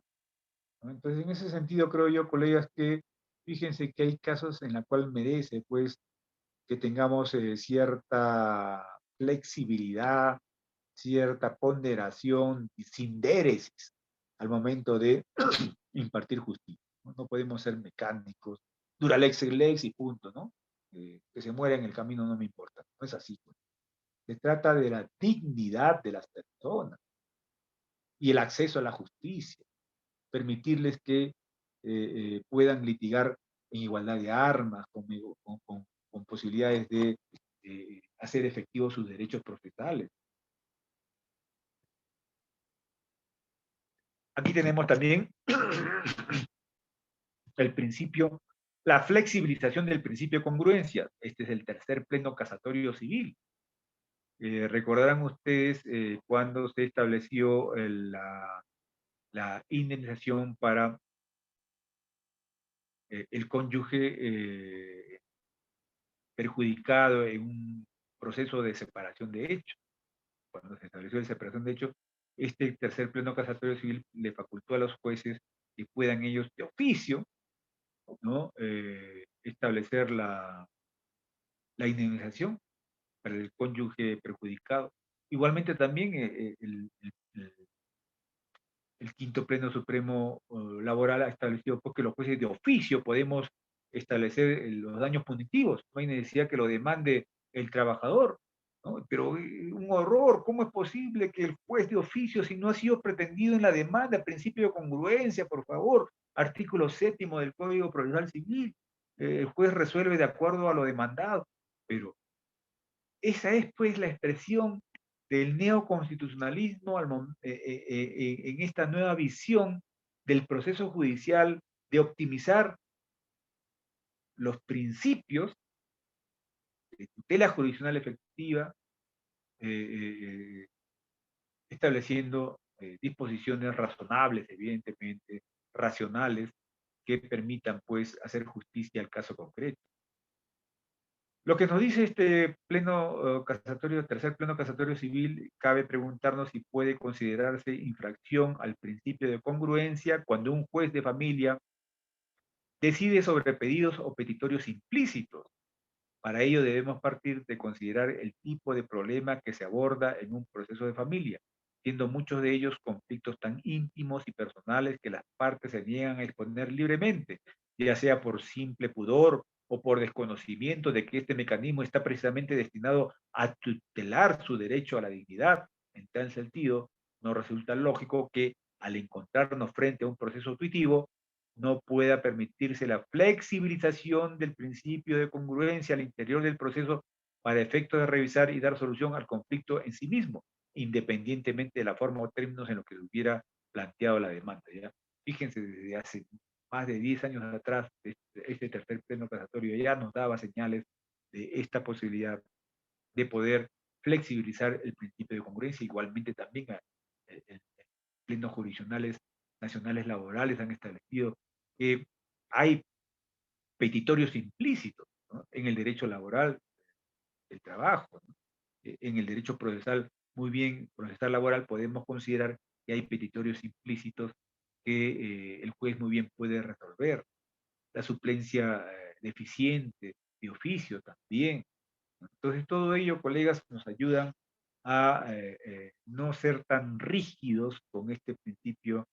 ¿no? Entonces, en ese sentido, creo yo, colegas, que fíjense que hay casos en los cuales merece, pues, que tengamos cierta flexibilidad, cierta ponderación y sindéresis al momento de impartir justicia. ¿No? No podemos ser mecánicos, dura lex lex y punto, ¿no? Que se muera en el camino no me importa. No es así. Pues. Se trata de la dignidad de las personas y el acceso a la justicia. Permitirles que puedan litigar en igualdad de armas, con posibilidades de hacer efectivos sus derechos procesales. Aquí tenemos también el principio, la flexibilización del principio de congruencia. Este es el tercer pleno casatorio civil. Recordarán ustedes cuando se estableció la indemnización para el cónyuge perjudicado en un proceso de separación de hechos. Cuando se estableció la separación de hechos, este tercer pleno casatorio civil le facultó a los jueces que puedan ellos de oficio, ¿no? Establecer la indemnización para el cónyuge perjudicado. Igualmente también el quinto pleno supremo laboral ha establecido pues, que los jueces de oficio podemos establecer los daños punitivos, no hay necesidad que lo demande el trabajador, ¿no? Pero un horror, ¿cómo es posible que el juez de oficio, si no ha sido pretendido en la demanda, principio de congruencia, por favor, artículo 7º del Código Procesal Civil, el juez resuelve de acuerdo a lo demandado, pero esa es pues la expresión del neoconstitucionalismo en esta nueva visión del proceso judicial de optimizar los principios de tutela jurisdiccional efectiva, eh, estableciendo disposiciones razonables, evidentemente, racionales, que permitan pues hacer justicia al caso concreto. Lo que nos dice este pleno casatorio, tercer pleno casatorio civil, cabe preguntarnos si puede considerarse infracción al principio de congruencia cuando un juez de familia decide sobre pedidos o petitorios implícitos. Para ello debemos partir de considerar el tipo de problema que se aborda en un proceso de familia, siendo muchos de ellos conflictos tan íntimos y personales que las partes se niegan a exponer libremente, ya sea por simple pudor o por desconocimiento de que este mecanismo está precisamente destinado a tutelar su derecho a la dignidad. En tal sentido, nos resulta lógico que al encontrarnos frente a un proceso tuitivo, no pueda permitirse la flexibilización del principio de congruencia al interior del proceso para efecto de revisar y dar solución al conflicto en sí mismo, independientemente de la forma o términos en los que se hubiera planteado la demanda. ¿Ya? Fíjense, desde hace más de 10 años atrás, este tercer pleno casatorio ya nos daba señales de esta posibilidad de poder flexibilizar el principio de congruencia. Igualmente también en plenos jurisdiccionales nacionales laborales han establecido que hay petitorios implícitos, ¿no? En el derecho laboral del trabajo, ¿no? En el derecho procesal, muy bien, procesal laboral, podemos considerar que hay petitorios implícitos que el juez muy bien puede resolver. La suplencia deficiente de oficio también. Entonces, todo ello, colegas, nos ayudan a no ser tan rígidos con este principio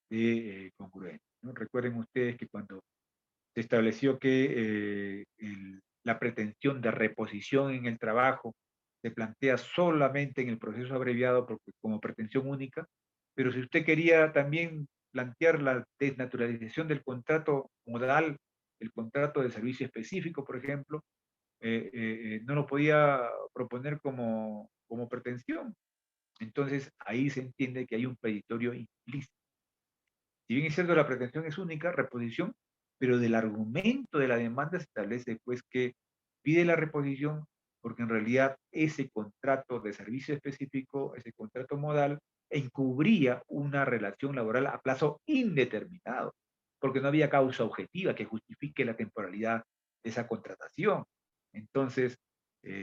de congruencia, ¿no? Recuerden ustedes que cuando se estableció que la pretensión de reposición en el trabajo se plantea solamente en el proceso abreviado porque, como pretensión única, pero si usted quería también plantear la desnaturalización del contrato modal, el contrato de servicio específico, por ejemplo, no lo podía proponer como pretensión. Entonces, ahí se entiende que hay un petitorio implícito. Si bien es cierto, la pretensión es única, reposición, pero del argumento de la demanda se establece pues que pide la reposición porque en realidad ese contrato de servicio específico, ese contrato modal, encubría una relación laboral a plazo indeterminado, porque no había causa objetiva que justifique la temporalidad de esa contratación. Entonces,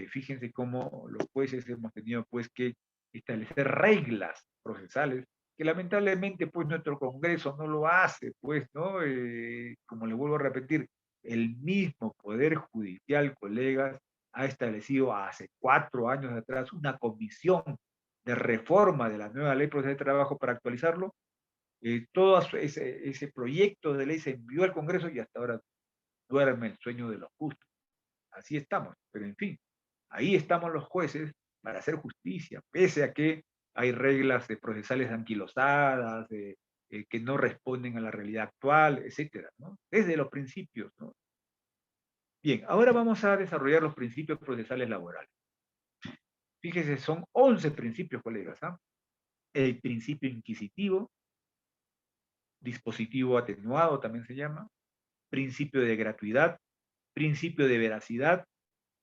fíjense cómo los jueces hemos tenido pues que establecer reglas procesales que lamentablemente pues nuestro Congreso no lo hace, pues, ¿no? Como le vuelvo a repetir, el mismo Poder Judicial, colegas, ha establecido hace 4 años atrás una comisión de reforma de la nueva ley procesal de trabajo para actualizarlo. Todo ese proyecto de ley se envió al Congreso y hasta ahora duerme el sueño de los justos. Así estamos, pero en fin, ahí estamos los jueces para hacer justicia, pese a que hay reglas procesales anquilosadas, que no responden a la realidad actual, etcétera, ¿no? Desde los principios, ¿no? Bien, ahora vamos a desarrollar los principios procesales laborales. Fíjese, son 11 principios, colegas, ¿ah? El principio inquisitivo, dispositivo atenuado también se llama, principio de gratuidad, principio de veracidad,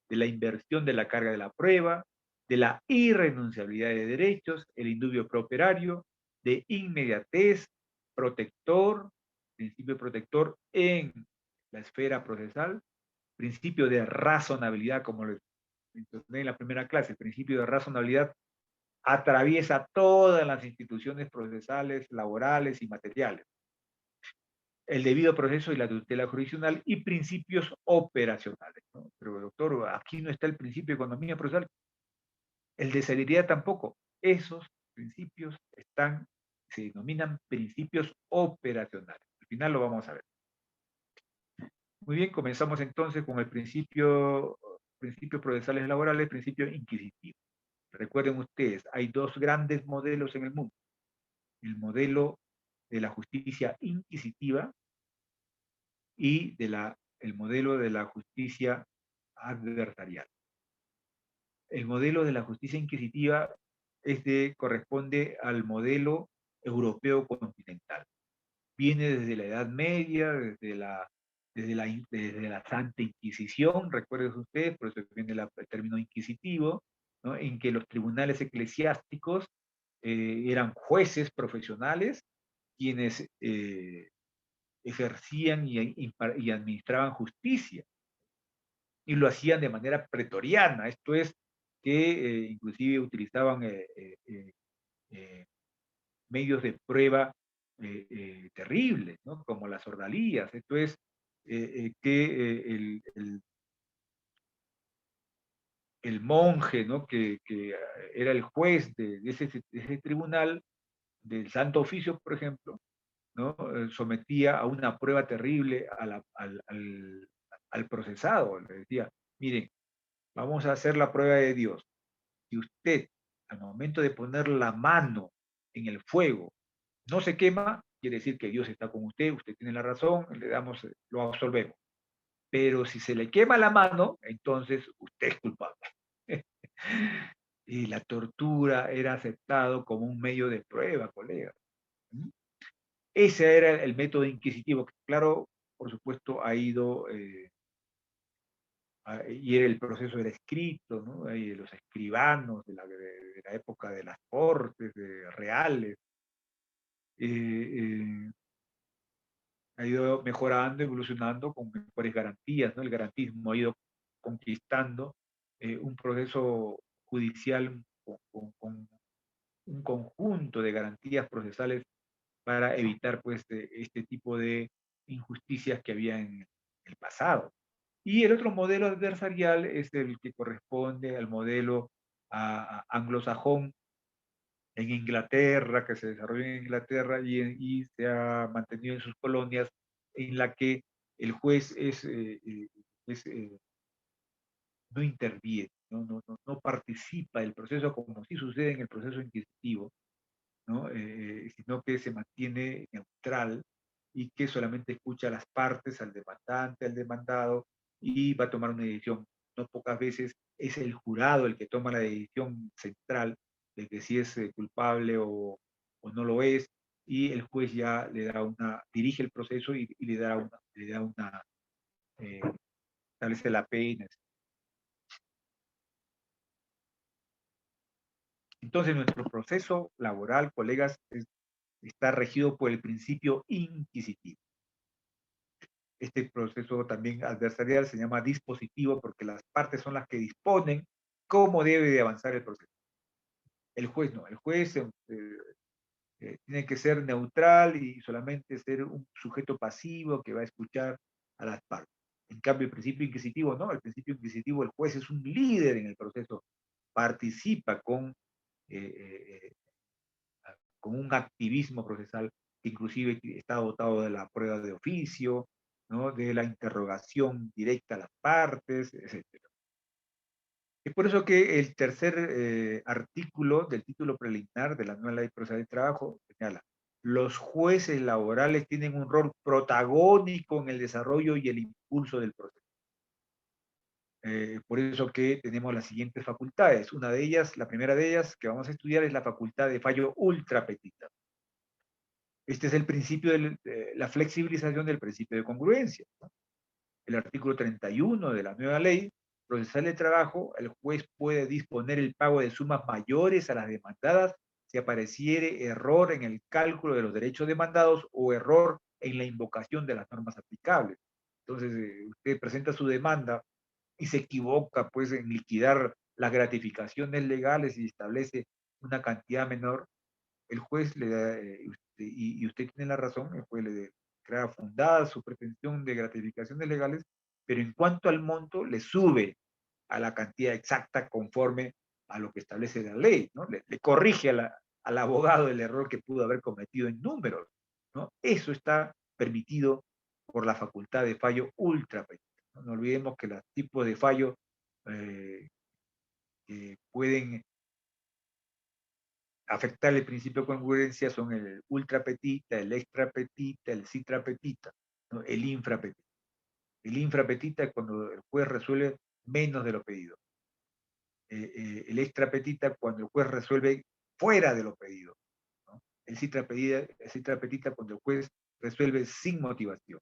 de la inversión de la carga de la prueba, de la irrenunciabilidad de derechos, el indubio prooperario, de inmediatez, protector, principio protector en la esfera procesal, principio de razonabilidad, como les mencioné en la primera clase, el principio de razonabilidad atraviesa todas las instituciones procesales, laborales y materiales. El debido proceso y la tutela jurisdiccional y principios operacionales, ¿no? Pero doctor, aquí no está el principio de economía procesal, el de celeridad tampoco. Esos principios se denominan principios operacionales. Al final lo vamos a ver. Muy bien, comenzamos entonces con el principio procesales laborales, principio inquisitivo. Recuerden ustedes, hay dos grandes modelos en el mundo. El modelo de la justicia inquisitiva y el modelo de la justicia adversarial. El modelo de la justicia inquisitiva corresponde al modelo europeo continental. Viene desde la Edad Media, desde la Santa Inquisición, recuerden ustedes, por eso viene el término inquisitivo, ¿no? En que los tribunales eclesiásticos eran jueces profesionales quienes ejercían y administraban justicia. y lo hacían de manera pretoriana, esto es, que inclusive utilizaban medios de prueba terribles, ¿no? Como las ordalías, esto es, que el monje, ¿no? que era el juez de ese tribunal, del Santo Oficio, por ejemplo, ¿no? Sometía a una prueba terrible al procesado. Le decía, miren, vamos a hacer la prueba de Dios. Si usted, al momento de poner la mano en el fuego, no se quema, quiere decir que Dios está con usted, usted tiene la razón, le damos, lo absolvemos. Pero si se le quema la mano, entonces usted es culpable. Y la tortura era aceptado como un medio de prueba, colega. Ese era el método inquisitivo, que claro, por supuesto, ha ido, y era el proceso era escrito, ¿no? Y los escribanos de la época de las cortes reales, eh, ha ido mejorando, evolucionando con mejores garantías, ¿no? El garantismo ha ido conquistando un proceso judicial con un conjunto de garantías procesales para evitar pues este tipo de injusticias que había en el pasado. Y el otro modelo adversarial es el que corresponde al modelo anglosajón en Inglaterra, que se desarrolló en Inglaterra y se ha mantenido en sus colonias, en la que el juez es, no interviene, no participa del proceso como sí sucede en el proceso inquisitivo, ¿no? Sino que se mantiene neutral y que solamente escucha a las partes, al demandante, al demandado, y va a tomar una decisión. No pocas veces es el jurado el que toma la decisión central de que si es culpable o no lo es, y el juez ya le da dirige el proceso y le da una eh, establece la pena. Entonces, nuestro proceso laboral, colegas, está regido por el principio inquisitivo. Este proceso también adversarial se llama dispositivo porque las partes son las que disponen cómo debe de avanzar el proceso. El juez no, el juez tiene que ser neutral y solamente ser un sujeto pasivo que va a escuchar a las partes. En cambio, el principio inquisitivo no, el principio inquisitivo, el juez es un líder en el proceso, participa eh, con un activismo procesal que inclusive está dotado de la prueba de oficio, ¿no? De la interrogación directa a las partes, etc. Es por eso que el tercer artículo del título preliminar de la nueva ley procesal del trabajo señala, los jueces laborales tienen un rol protagónico en el desarrollo y el impulso del proceso. Por eso que tenemos las siguientes facultades. Una de ellas, la primera de ellas que vamos a estudiar es la facultad de fallo ultra petita. Este es el principio de la flexibilización del principio de congruencia, ¿no? El artículo 31 de la nueva ley procesal de trabajo, el juez puede disponer el pago de sumas mayores a las demandadas si apareciere error en el cálculo de los derechos demandados o error en la invocación de las normas aplicables. Entonces, usted presenta su demanda y se equivoca pues en liquidar las gratificaciones legales y establece una cantidad menor, el juez le da, y usted tiene la razón, el juez le crea fundada su pretensión de gratificaciones legales, pero en cuanto al monto, le sube a la cantidad exacta conforme a lo que establece la ley, ¿no? Le corrige al abogado el error que pudo haber cometido en números, ¿no? Eso está permitido por la facultad de fallo ultra petita, ¿no? No olvidemos que los tipos de fallo eh, que pueden afectar el principio de congruencia son el ultrapetita, el extrapetita, el citrapetita, ¿no? El infrapetita. El infrapetita es cuando el juez resuelve menos de lo pedido. El extrapetita cuando el juez resuelve fuera de lo pedido, ¿no? El citrapetita cuando el juez resuelve sin motivación.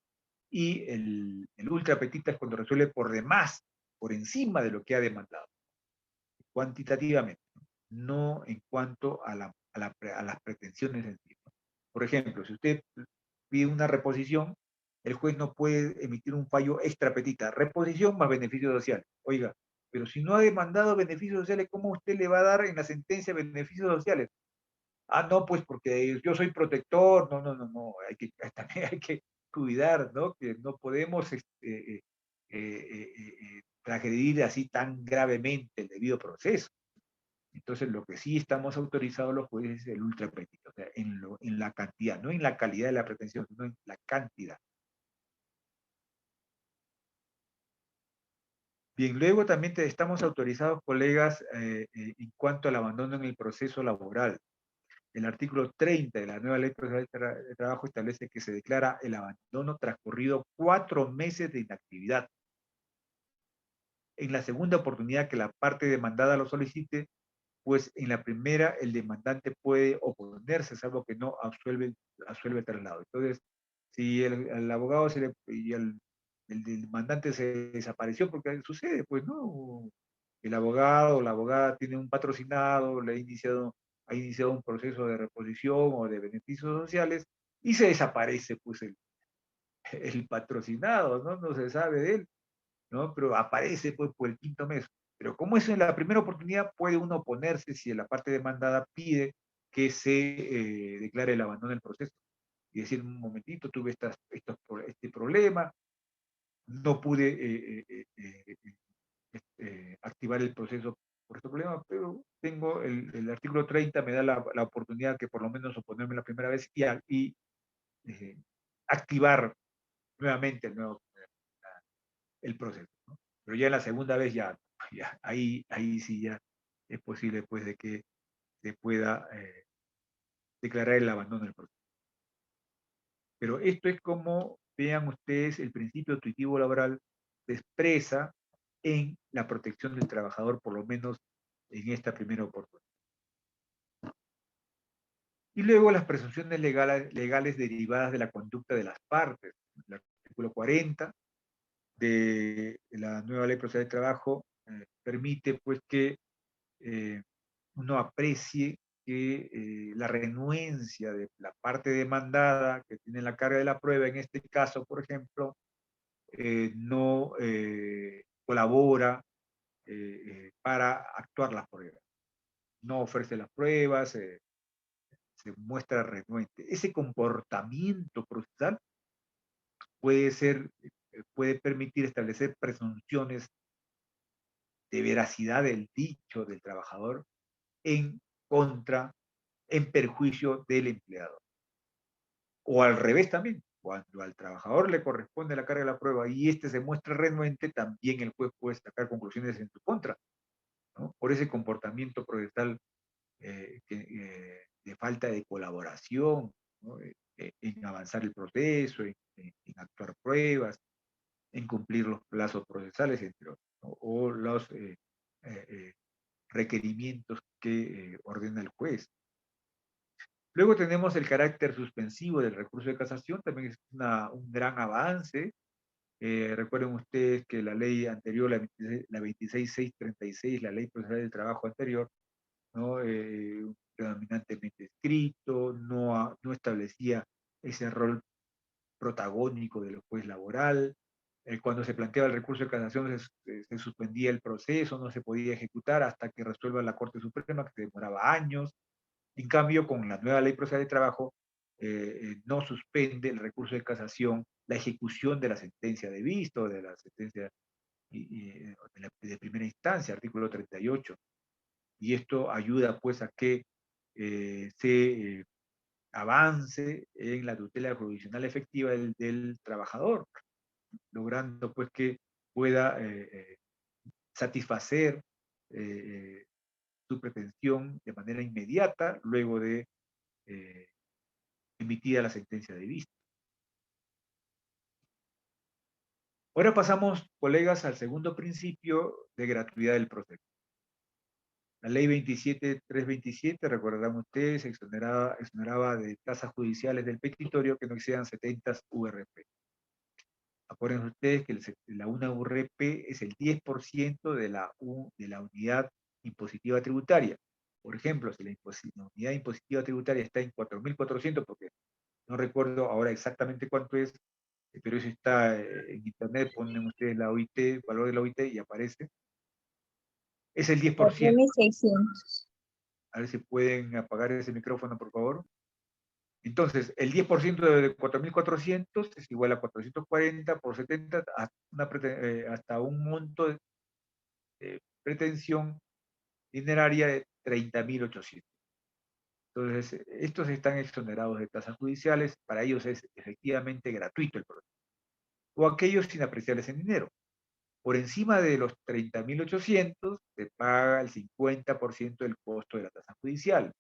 Y el ultrapetita es cuando resuelve por demás, por encima de lo que ha demandado, cuantitativamente, no en cuanto a las pretensiones en sí. Por ejemplo, si usted pide una reposición, el juez no puede emitir un fallo extra petita, reposición más beneficios sociales. Oiga, pero si no ha demandado beneficios sociales, ¿cómo usted le va a dar en la sentencia beneficios sociales? Ah, no, pues porque yo soy protector, no, también hay que cuidar, ¿no? Que no podemos transgredir así tan gravemente el debido proceso. Entonces, lo que sí estamos autorizados los jueces es el ultra petita, o sea, en la cantidad, no en la calidad de la pretensión, sino en la cantidad. Bien, luego también estamos autorizados, colegas, en cuanto al abandono en el proceso laboral. El artículo 30 de la nueva ley procesal de trabajo establece que se declara el abandono transcurrido 4 meses de inactividad. En la segunda oportunidad que la parte demandada lo solicite, pues en la primera el demandante puede oponerse, salvo que no absuelve el traslado. Entonces, si el abogado y el demandante se desapareció, porque sucede, pues, ¿no? El abogado o la abogada tiene un patrocinado, ha iniciado un proceso de reposición o de beneficios sociales y se desaparece, pues, el patrocinado, ¿no? No se sabe de él, ¿no? Pero aparece, pues, por el quinto mes. Pero como eso en la primera oportunidad, puede uno oponerse si la parte demandada pide que se declare el abandono del proceso y decir, un momentito, tuve este problema, no pude activar el proceso por este problema, pero tengo el artículo 30, me da la oportunidad que por lo menos oponerme la primera vez y eh, activar nuevamente el proceso, ¿no? Pero ya en la segunda vez ahí sí ya es posible pues de que se pueda declarar el abandono del proceso. Pero esto es como, vean ustedes, el principio intuitivo laboral se expresa en la protección del trabajador, por lo menos en esta primera oportunidad. Y luego las presunciones legales derivadas de la conducta de las partes. El artículo 40 de la nueva ley procesal de trabajo permite pues que uno aprecie que la renuencia de la parte demandada que tiene la carga de la prueba, en este caso, por ejemplo, no colabora para actuar las pruebas, no ofrece las pruebas, se muestra renuente. Ese comportamiento procesal puede permitir establecer presunciones de veracidad del dicho del trabajador en contra, en perjuicio del empleador. O al revés también, cuando al trabajador le corresponde la carga de la prueba y éste se muestra renuente, también el juez puede sacar conclusiones en su contra, ¿no? Por ese comportamiento procesal de falta de colaboración, ¿no? En avanzar el proceso, en actuar pruebas, en cumplir los plazos procesales, entre otros, ¿no? O los requerimientos que ordena el juez. Luego tenemos el carácter suspensivo del recurso de casación, también es un gran avance. Recuerden ustedes que la ley anterior, la 26636, la ley procesal del trabajo anterior, ¿no? Predominantemente escrito, no establecía ese rol protagónico del juez laboral. Cuando se planteaba el recurso de casación se suspendía el proceso, no se podía ejecutar hasta que resuelva la Corte Suprema, que demoraba años. En cambio, con la nueva ley procesal de trabajo, no suspende el recurso de casación la ejecución de la sentencia de visto, de la sentencia de primera instancia, artículo 38. Y esto ayuda pues a que se avance en la tutela jurisdiccional efectiva del trabajador, logrando pues que pueda satisfacer su pretensión de manera inmediata luego de emitida la sentencia de vista. Ahora pasamos, colegas, al segundo principio de gratuidad del proceso. La ley 27327, recordarán ustedes, exoneraba de tasas judiciales del petitorio que no excedan 70 URP. Acuérdense ustedes que la una URP es el 10% de la unidad impositiva tributaria. Por ejemplo, si la unidad impositiva tributaria está en 4.400, porque no recuerdo ahora exactamente cuánto es, pero eso está en internet, ponen ustedes la OIT, valor de la OIT y aparece. Es el 10%. 4.600. A ver si pueden apagar ese micrófono, por favor. Entonces, el 10% de 4.400 es igual a 440 por 70 hasta un monto de pretensión dineraria de 30.800. Entonces, estos están exonerados de tasas judiciales, para ellos es efectivamente gratuito el proceso. O aquellos sin apreciarles en dinero. Por encima de los 30.800 se paga el 50% del costo de la tasa judicial.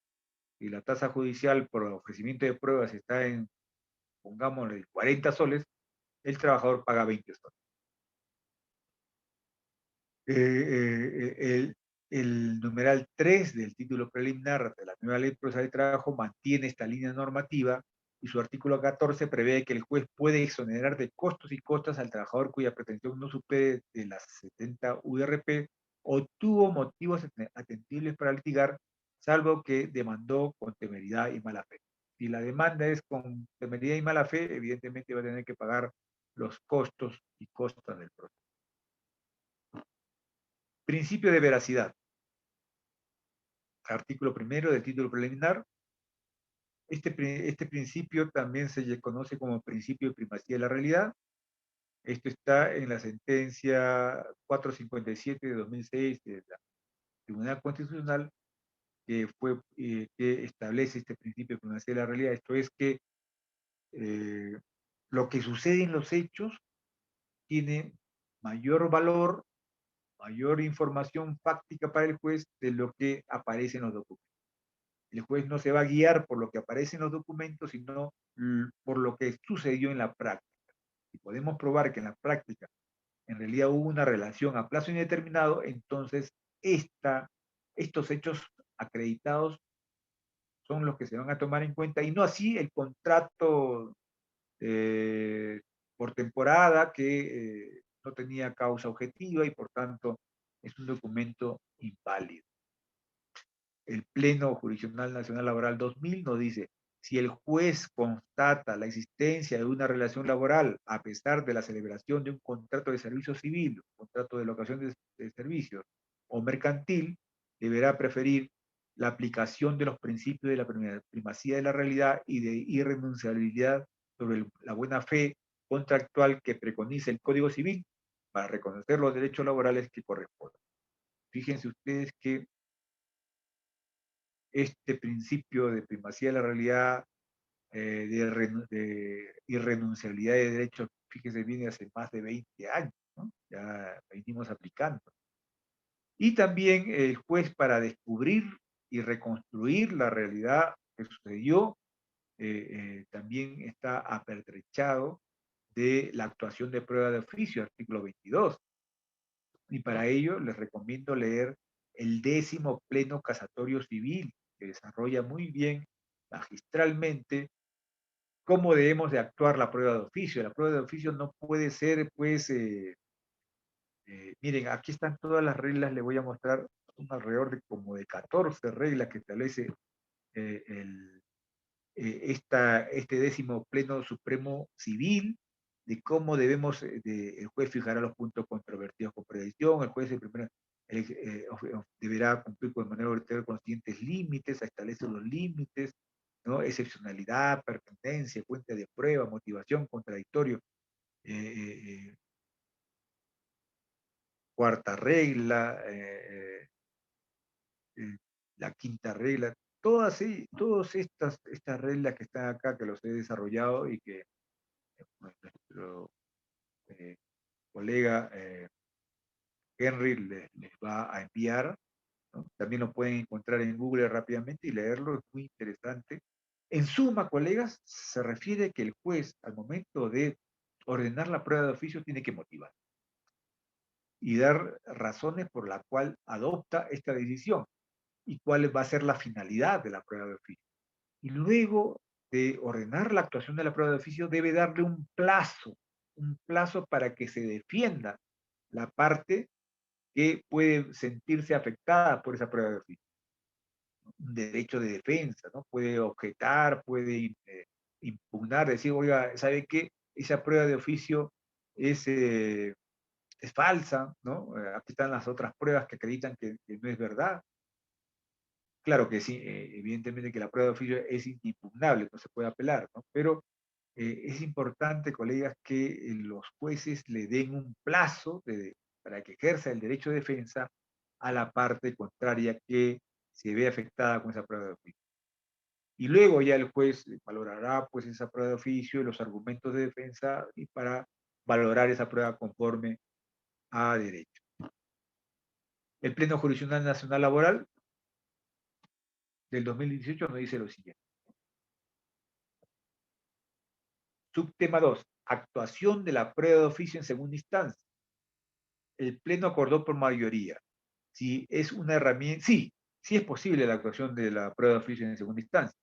Y la tasa judicial por ofrecimiento de pruebas está en, pongámosle, 40 soles, el trabajador paga 20 soles. El numeral 3 del título preliminar de la nueva ley procesal de trabajo mantiene esta línea normativa y su artículo 14 prevé que el juez puede exonerar de costos y costas al trabajador cuya pretensión no supere de las 70 URP o tuvo motivos atendibles para litigar, salvo que demandó con temeridad y mala fe. Si la demanda es con temeridad y mala fe, evidentemente va a tener que pagar los costos y costas del proceso. Principio de veracidad. Artículo primero del título preliminar. Este principio también se conoce como principio de primacía de la realidad. Esto está en la sentencia 457 de 2006 de la Tribunal Constitucional, que establece este principio de primacía de la realidad. Esto es que lo que sucede en los hechos tiene mayor valor, mayor información fáctica para el juez de lo que aparece en los documentos. El juez no se va a guiar por lo que aparece en los documentos, sino por lo que sucedió en la práctica. Si podemos probar que en la práctica en realidad hubo una relación a plazo indeterminado, entonces estos hechos acreditados son los que se van a tomar en cuenta, y no así el contrato por temporada que no tenía causa objetiva y por tanto es un documento inválido. El Pleno Jurisdiccional Nacional Laboral 2000 nos dice: si el juez constata la existencia de una relación laboral a pesar de la celebración de un contrato de servicio civil, un contrato de locación de servicios o mercantil, deberá preferir la aplicación de los principios de la primacía de la realidad y de irrenunciabilidad sobre la buena fe contractual que preconiza el Código Civil para reconocer los derechos laborales que corresponden. Fíjense ustedes que este principio de primacía de la realidad, de irrenunciabilidad de derechos, fíjese, viene hace más de 20 años, ¿no? Ya venimos aplicando. Y también el juez, para descubrir y reconstruir la realidad que sucedió, también está apertrechado de la actuación de prueba de oficio, artículo 22. Y para ello les recomiendo leer el 10º Pleno Casatorio Civil, que desarrolla muy bien, magistralmente, cómo debemos de actuar la prueba de oficio. La prueba de oficio no puede ser, pues, miren, aquí están todas las reglas, les voy a mostrar un alrededor de como de 14 reglas que establece este 10º Pleno Supremo Civil, de cómo debemos, el juez fijará los puntos controvertidos con predicción, el juez deberá cumplir de manera obligatoria con los siguientes límites, establece los límites, ¿no? Excepcionalidad, pertenencia, fuente de prueba, motivación, contradictorio. eh, Cuarta regla, la quinta regla, todas estas reglas que están acá, que los he desarrollado y que nuestro eh, colega Henry les va a enviar, ¿no? También lo pueden encontrar en Google rápidamente y leerlo, es muy interesante. En suma, colegas, se refiere que el juez, al momento de ordenar la prueba de oficio, tiene que motivar y dar razones por la cual adopta esta decisión y cuál va a ser la finalidad de la prueba de oficio. Y luego de ordenar la actuación de la prueba de oficio, debe darle un plazo para que se defienda la parte que puede sentirse afectada por esa prueba de oficio. Un derecho de defensa, ¿no? Puede objetar, puede impugnar, decir, oiga, ¿sabe qué? esa prueba de oficio es falsa, ¿no? Aquí están las otras pruebas que acreditan que no es verdad. Claro que sí, evidentemente que la prueba de oficio es impugnable, no se puede apelar, ¿no? Pero es importante, colegas, que los jueces le den un plazo para que ejerza el derecho de defensa a la parte contraria que se ve afectada con esa prueba de oficio. Y luego ya el juez valorará pues esa prueba de oficio y los argumentos de defensa y para valorar esa prueba conforme a derecho. El Pleno Jurisdiccional Nacional Laboral del 2018 nos dice lo siguiente. Subtema 2. Actuación de la prueba de oficio en segunda instancia. El Pleno acordó por mayoría. Si es una herramienta, sí es posible la actuación de la prueba de oficio en segunda instancia,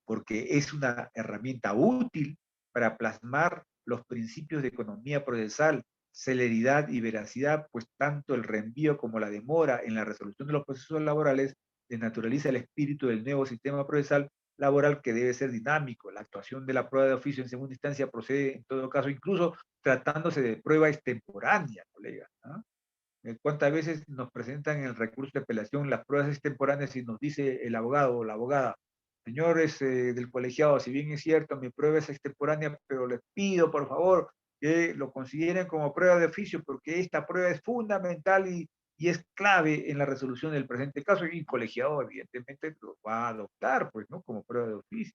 porque es una herramienta útil para plasmar los principios de economía procesal, celeridad y veracidad, pues tanto el reenvío como la demora en la resolución de los procesos laborales desnaturaliza el espíritu del nuevo sistema procesal laboral que debe ser dinámico. La actuación de la prueba de oficio en segunda instancia procede en todo caso, incluso tratándose de prueba extemporánea, colegas, ¿no? ¿Cuántas veces nos presentan en el recurso de apelación las pruebas extemporáneas y nos dice el abogado o la abogada, señores del colegiado, si bien es cierto, mi prueba es extemporánea, pero les pido por favor que lo consideren como prueba de oficio porque esta prueba es fundamental y es clave en la resolución del presente caso y el colegiado evidentemente lo va a adoptar pues, ¿no? Como prueba de oficio.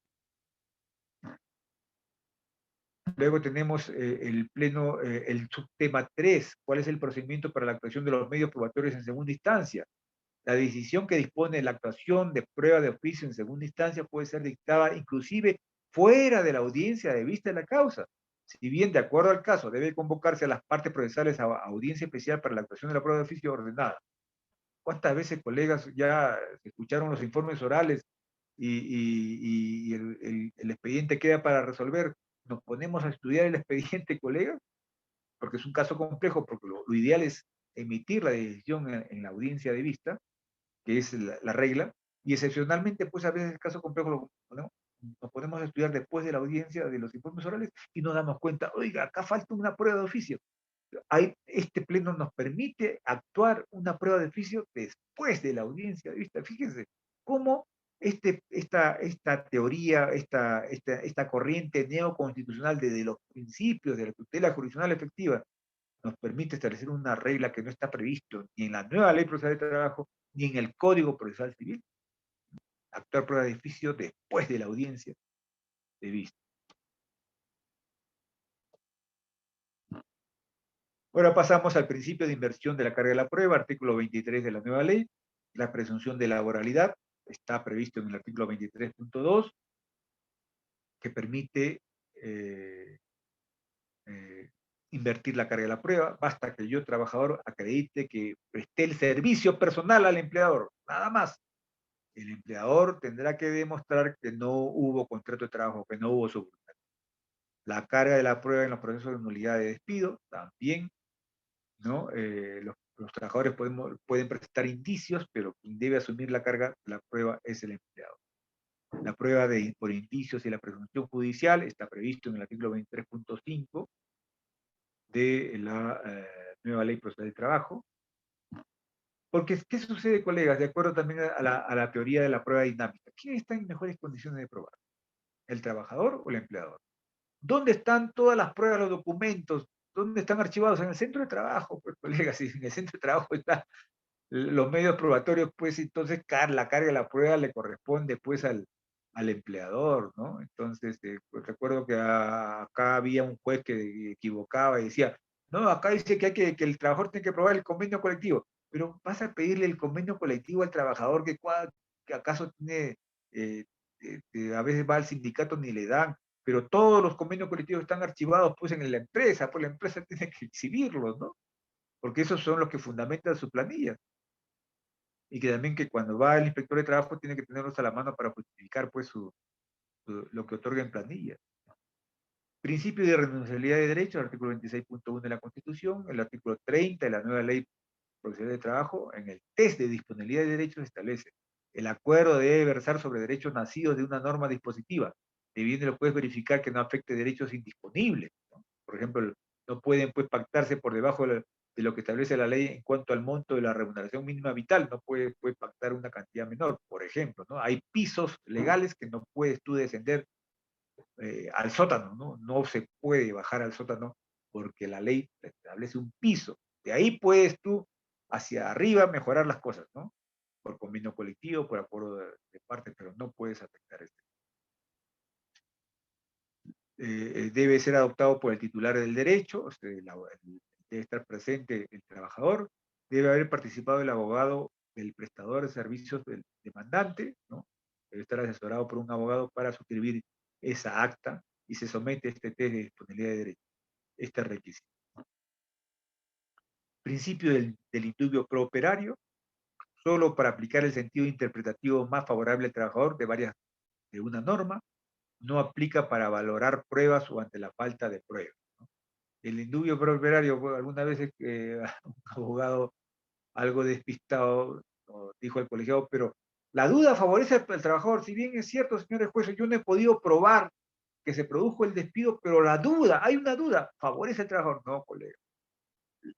Luego tenemos el pleno, el subtema 3, ¿cuál es el procedimiento para la actuación de los medios probatorios en segunda instancia? La decisión que dispone la actuación de prueba de oficio en segunda instancia puede ser dictada inclusive fuera de la audiencia de vista de la causa. Si bien, de acuerdo al caso, debe convocarse a las partes procesales a audiencia especial para la actuación de la prueba de oficio ordenada. ¿Cuántas veces, colegas, ya se escucharon los informes orales y el expediente queda para resolver? ¿Nos ponemos a estudiar el expediente, colegas? Porque es un caso complejo, porque lo ideal es emitir la decisión en la audiencia de vista, que es la regla, y excepcionalmente, pues a veces el caso complejo nos podemos estudiar después de la audiencia de los informes orales y nos damos cuenta, oiga, acá falta una prueba de oficio. Este pleno nos permite actuar una prueba de oficio después de la audiencia de vista. Fíjense cómo esta teoría, esta corriente neoconstitucional desde los principios de la tutela jurisdiccional efectiva nos permite establecer una regla que no está previsto ni en la nueva ley procesal de trabajo ni en el Código Procesal Civil, actuar prueba de oficio después de la audiencia de vista. Ahora pasamos al principio de inversión de la carga de la prueba, artículo 23 de la nueva ley. La presunción de laboralidad está previsto en el artículo 23.2, que permite invertir la carga de la prueba. Basta que yo, trabajador, acredite que presté el servicio personal al empleador, nada más. El empleador tendrá que demostrar que no hubo contrato de trabajo, que no hubo subordinación. La carga de la prueba en los procesos de nulidad de despido, también, ¿no? Los trabajadores pueden presentar indicios, pero quien debe asumir la carga de la prueba es el empleado. La prueba por indicios y la presunción judicial está previsto en el artículo 23.5 de la nueva ley procesal de trabajo. Porque, ¿qué sucede, colegas? De acuerdo también a la teoría de la prueba dinámica. ¿Quién está en mejores condiciones de probar? ¿El trabajador o el empleador? ¿Dónde están todas las pruebas, los documentos? ¿Dónde están archivados? En el centro de trabajo, pues, colegas. Si en el centro de trabajo están los medios probatorios, pues entonces la carga de la prueba le corresponde pues al empleador, ¿no? Entonces, pues, recuerdo que acá había un juez que equivocaba y decía, no, acá dice que el trabajador tiene que probar el convenio colectivo, pero vas a pedirle el convenio colectivo al trabajador que acaso tiene, a veces va al sindicato ni le dan, pero todos los convenios colectivos están archivados pues en la empresa, pues la empresa tiene que exhibirlos, ¿no? Porque esos son los que fundamentan su planilla. Y que también que cuando va el inspector de trabajo tiene que tenerlos a la mano para justificar pues lo que otorga en planilla. Principio de renunciabilidad de derechos, el artículo 26.1 de la Constitución, el artículo 30 de la nueva ley procesal de trabajo, en el test de disponibilidad de derechos establece, el acuerdo debe versar sobre derechos nacidos de una norma dispositiva, debiendo el juez verificar que no afecte derechos indisponibles, ¿no? Por ejemplo, no pueden pues pactarse por debajo de lo que establece la ley en cuanto al monto de la remuneración mínima vital, no puedes pactar una cantidad menor, por ejemplo, ¿no? Hay pisos legales que no puedes tú descender al sótano, ¿no? No se puede bajar al sótano porque la ley establece un piso. De ahí puedes tú hacia arriba mejorar las cosas, ¿no? Por convenio colectivo, por acuerdo de parte, pero no puedes afectar esto. Debe ser adoptado por el titular del derecho, o sea, debe estar presente el trabajador, debe haber participado el abogado del prestador de servicios del demandante, ¿no? Debe estar asesorado por un abogado para suscribir esa acta y se somete a este test de disponibilidad de derecho, este requisito. Principio del indubio prooperario, solo para aplicar el sentido interpretativo más favorable al trabajador de una norma, no aplica para valorar pruebas o ante la falta de pruebas. El indubio prooperario, pues, alguna vez un abogado algo despistado dijo al colegiado, pero la duda favorece al trabajador. Si bien es cierto, señores jueces, yo no he podido probar que se produjo el despido, pero la duda, hay una duda, favorece al trabajador. No, colega.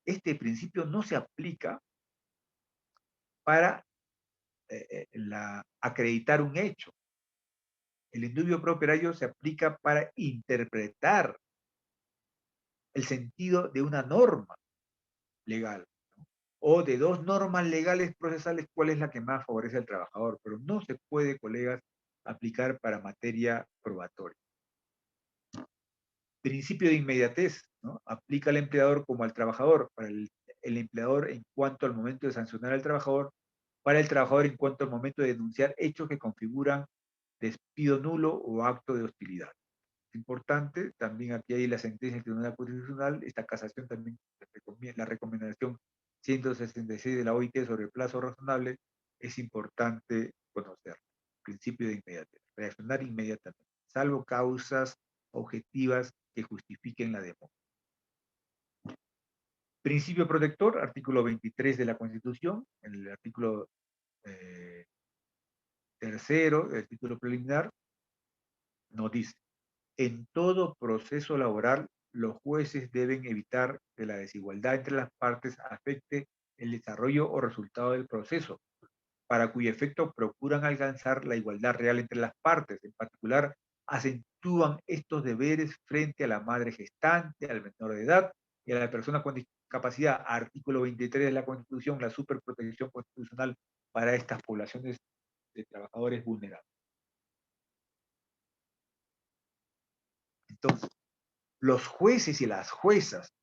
Este principio no se aplica para acreditar un hecho. El indubio prooperario se aplica para interpretar el sentido de una norma legal, ¿no? O de dos normas legales procesales, cuál es la que más favorece al trabajador, pero no se puede, colegas, aplicar para materia probatoria. Principio de inmediatez, ¿no? Aplica al empleador como al trabajador, para el empleador en cuanto al momento de sancionar al trabajador, para el trabajador en cuanto al momento de denunciar hechos que configuran despido nulo o acto de hostilidad. Importante, también aquí hay la sentencia del Tribunal Constitucional, esta casación también, la recomendación 166 de la OIT sobre el plazo razonable, es importante conocer. Principio de inmediatez, reaccionar inmediatamente, salvo causas objetivas que justifiquen la demora. Principio protector, artículo 23 de la Constitución, en el artículo tercero del título preliminar, nos dice: en todo proceso laboral, los jueces deben evitar que la desigualdad entre las partes afecte el desarrollo o resultado del proceso, para cuyo efecto procuran alcanzar la igualdad real entre las partes. En particular, acentúan estos deberes frente a la madre gestante, al menor de edad y a la persona con discapacidad. Artículo 23 de la Constitución, la superprotección constitucional para estas poblaciones de trabajadores vulnerables. Entonces, los jueces y las juezas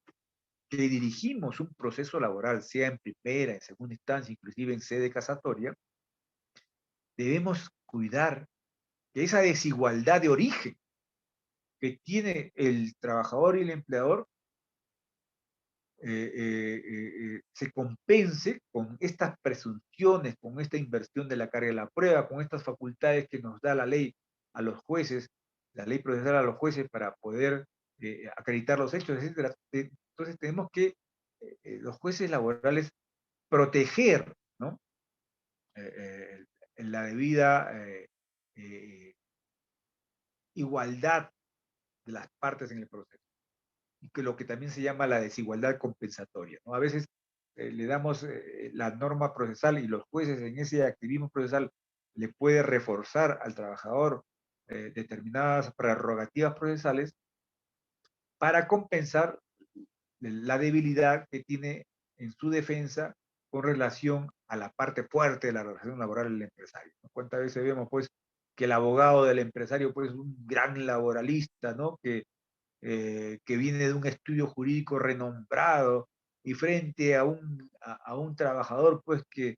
que dirigimos un proceso laboral, sea en primera, en segunda instancia, inclusive en sede casatoria, debemos cuidar que esa desigualdad de origen que tiene el trabajador y el empleador se compense con estas presunciones, con esta inversión de la carga de la prueba, con estas facultades que nos da la ley a los jueces, la ley procesal a los jueces para poder acreditar los hechos, etc. Entonces tenemos que los jueces laborales proteger, ¿no? En la debida igualdad de las partes en el proceso. Y que lo que también se llama la desigualdad compensatoria, ¿no? A veces le damos la norma procesal y los jueces en ese activismo procesal le puede reforzar al trabajador determinadas prerrogativas procesales para compensar la debilidad que tiene en su defensa con relación a la parte fuerte de la relación laboral del empresario, ¿no? ¿Cuántas veces vemos, pues, que el abogado del empresario, pues, es un gran laboralista, ¿no? Que viene de un estudio jurídico renombrado y frente a un trabajador, pues, que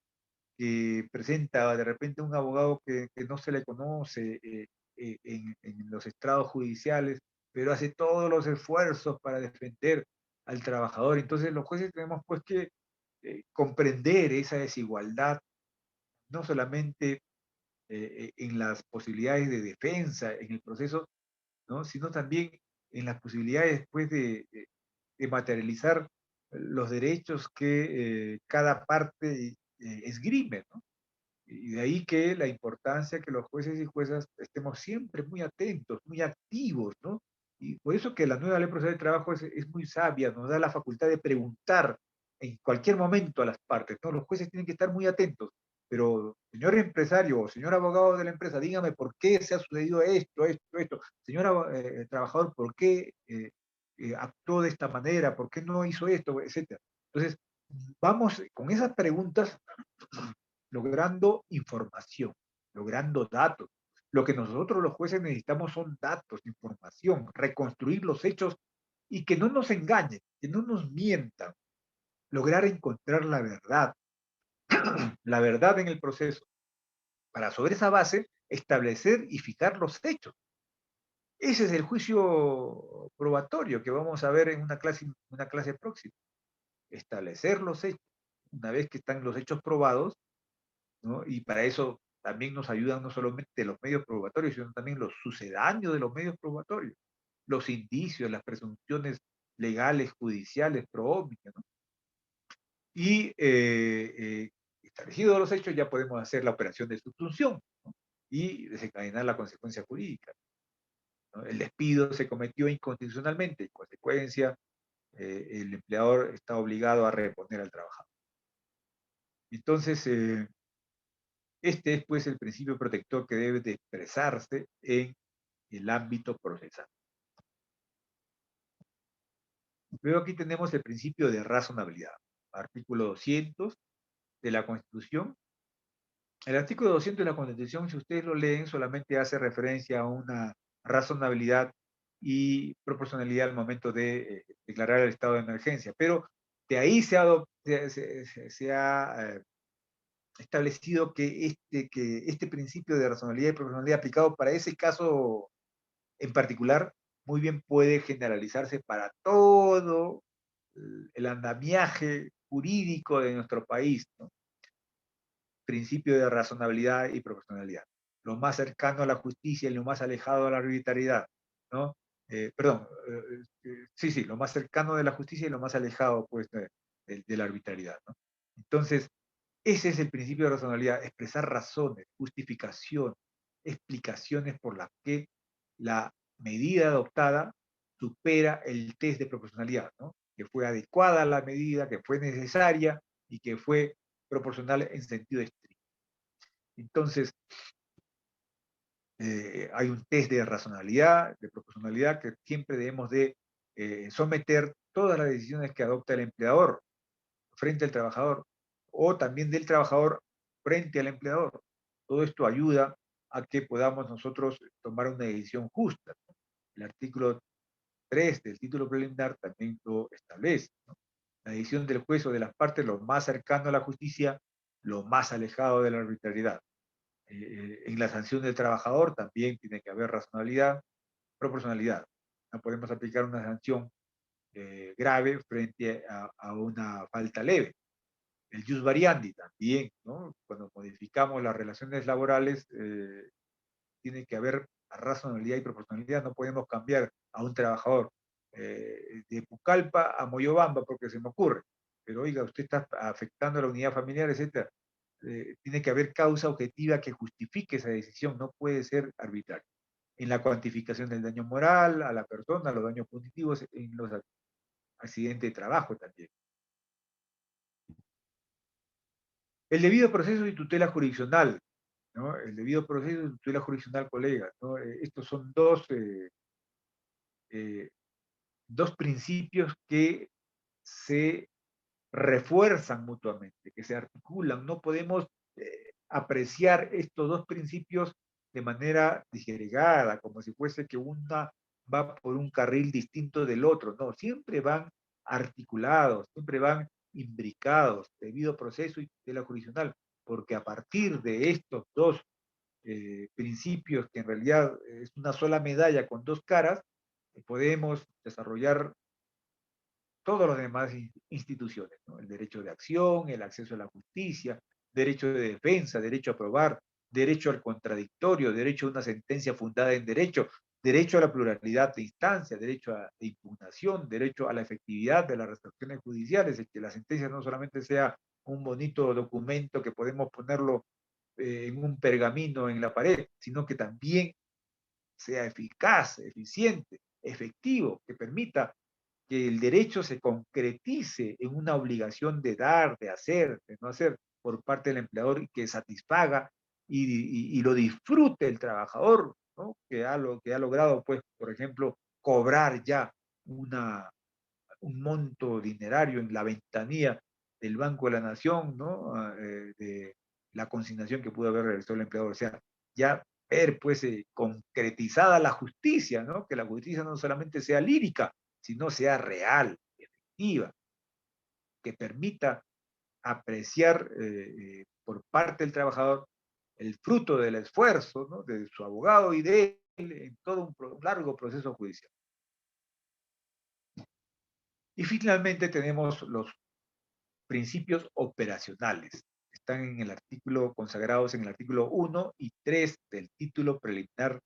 presenta de repente un abogado que no se le conoce en los estrados judiciales, pero hace todos los esfuerzos para defender al trabajador. Entonces los jueces tenemos pues que comprender esa desigualdad, no solamente en las posibilidades de defensa, en el proceso, ¿no? Sino también en las posibilidades después de materializar los derechos que cada parte esgrime, ¿no? Y de ahí que la importancia que los jueces y juezas estemos siempre muy atentos, muy activos, ¿no? Y por eso que la nueva ley procesal de trabajo es muy sabia, nos da la facultad de preguntar en cualquier momento a las partes, ¿no? Los jueces tienen que estar muy atentos, pero señor empresario o señor abogado de la empresa, dígame por qué se ha sucedido esto, esto, esto. Señor trabajador, ¿por qué actuó de esta manera? ¿Por qué no hizo esto? Etcétera. Entonces, vamos con esas preguntas logrando información, logrando datos. Lo que nosotros los jueces necesitamos son datos, información, reconstruir los hechos y que no nos engañen, que no nos mientan, lograr encontrar la verdad en el proceso, para sobre esa base establecer y fijar los hechos. Ese es el juicio probatorio que vamos a ver en una clase próxima. Establecer los hechos. Una vez que están los hechos probados, ¿no? Y para eso también nos ayudan no solamente los medios probatorios, sino también los sucedáneos de los medios probatorios, los indicios, las presunciones legales, judiciales, pro omnia, ¿no? Y establecidos los hechos, ya podemos hacer la operación de sustitución, ¿no? Y desencadenar la consecuencia jurídica, ¿no? El despido se cometió inconstitucionalmente, en consecuencia, el empleador está obligado a reponer al trabajador. Entonces, este es pues el principio protector que debe de expresarse en el ámbito procesal. Luego aquí tenemos el principio de razonabilidad, artículo 200 de la Constitución. El artículo 200 de la Constitución, si ustedes lo leen, solamente hace referencia a una razonabilidad y proporcionalidad al momento de declarar el estado de emergencia, pero de ahí se ha establecido que este principio de razonabilidad y proporcionalidad aplicado para ese caso en particular muy bien puede generalizarse para todo el andamiaje jurídico de nuestro país, ¿no? Principio de razonabilidad y proporcionalidad. Lo más cercano a la justicia y lo más alejado a la arbitrariedad, ¿no? Sí, lo más cercano de la justicia y lo más alejado, pues, de la arbitrariedad, ¿no? Entonces, ese es el principio de razonabilidad, expresar razones, justificación, explicaciones por las que la medida adoptada supera el test de proporcionalidad, ¿no? Que fue adecuada la medida, que fue necesaria y que fue proporcional en sentido estricto. Entonces, hay un test de razonabilidad, de proporcionalidad, que siempre debemos de someter todas las decisiones que adopta el empleador frente al trabajador, o también del trabajador frente al empleador. Todo esto ayuda a que podamos nosotros tomar una decisión justa. El artículo 3 del título preliminar también lo establece, ¿no? La decisión del juez o de las partes, lo más cercano a la justicia, lo más alejado de la arbitrariedad. En la sanción del trabajador también tiene que haber razonabilidad, proporcionalidad. No podemos aplicar una sanción grave frente a una falta leve. El jus variandi también, ¿no? Cuando modificamos las relaciones laborales, tiene que haber razonabilidad y proporcionalidad. No podemos cambiar a un trabajador de Pucallpa a Moyobamba porque se me ocurre. Pero oiga, usted está afectando a la unidad familiar, etc. Tiene que haber causa objetiva que justifique esa decisión, no puede ser arbitrario. En la cuantificación del daño moral a la persona, los daños punitivos, en los accidentes de trabajo también. El debido proceso y tutela jurisdiccional, ¿no? El debido proceso y tutela jurisdiccional, colegas, ¿no? Estos son dos principios que se refuerzan mutuamente, que se articulan. No podemos apreciar estos dos principios de manera disgregada, como si fuese que una va por un carril distinto del otro. No, siempre van articulados, siempre van imbricados, debido proceso y tutela jurisdiccional, porque a partir de estos dos principios, que en realidad es una sola medalla con dos caras, podemos desarrollar todos los demás instituciones, ¿no? El derecho de acción, el acceso a la justicia, derecho de defensa, derecho a probar, derecho al contradictorio, derecho a una sentencia fundada en derecho, derecho a la pluralidad de instancias, derecho de impugnación, derecho a la efectividad de las resoluciones judiciales, y que la sentencia no solamente sea un bonito documento que podemos ponerlo en un pergamino en la pared, sino que también sea eficaz, eficiente, efectivo, que permita que el derecho se concretice en una obligación de dar, de hacer, de no hacer por parte del empleador y que satisfaga y lo disfrute el trabajador, ¿no? Que ha logrado, pues, por ejemplo, cobrar ya una, un monto dinerario en la ventanilla del Banco de la Nación, ¿no? De la consignación que pudo haber realizado el empleador. O sea, ya ver, pues, concretizada la justicia, ¿no? Que la justicia no solamente sea lírica, sino sea real, efectiva, que permita apreciar por parte del trabajador el fruto del esfuerzo, ¿no? De su abogado y de él en todo un largo proceso judicial. Y finalmente tenemos los principios operacionales. Están en el artículo, consagrados en el artículo 1 y 3 del título preliminar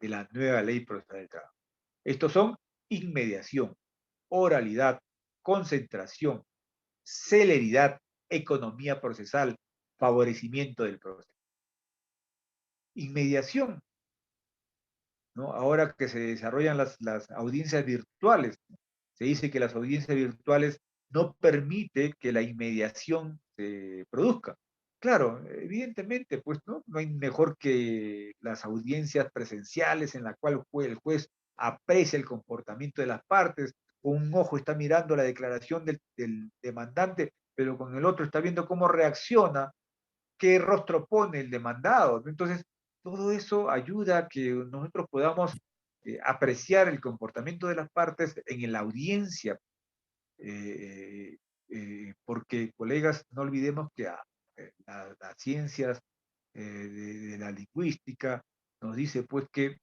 de la nueva ley procesal del trabajo. Estos son inmediación, oralidad, concentración, celeridad, economía procesal, favorecimiento del proceso. Inmediación, ¿no? Ahora que se desarrollan las audiencias virtuales, se dice que las audiencias virtuales no permite que la inmediación se produzca. Claro, evidentemente, pues no hay mejor que las audiencias presenciales en la cual el juez aprecia el comportamiento de las partes, con un ojo está mirando la declaración del demandante, pero con el otro está viendo cómo reacciona, qué rostro pone el demandado. Entonces, todo eso ayuda a que nosotros podamos apreciar el comportamiento de las partes en la audiencia, porque, colegas, no olvidemos que las ciencias de la lingüística nos dice pues que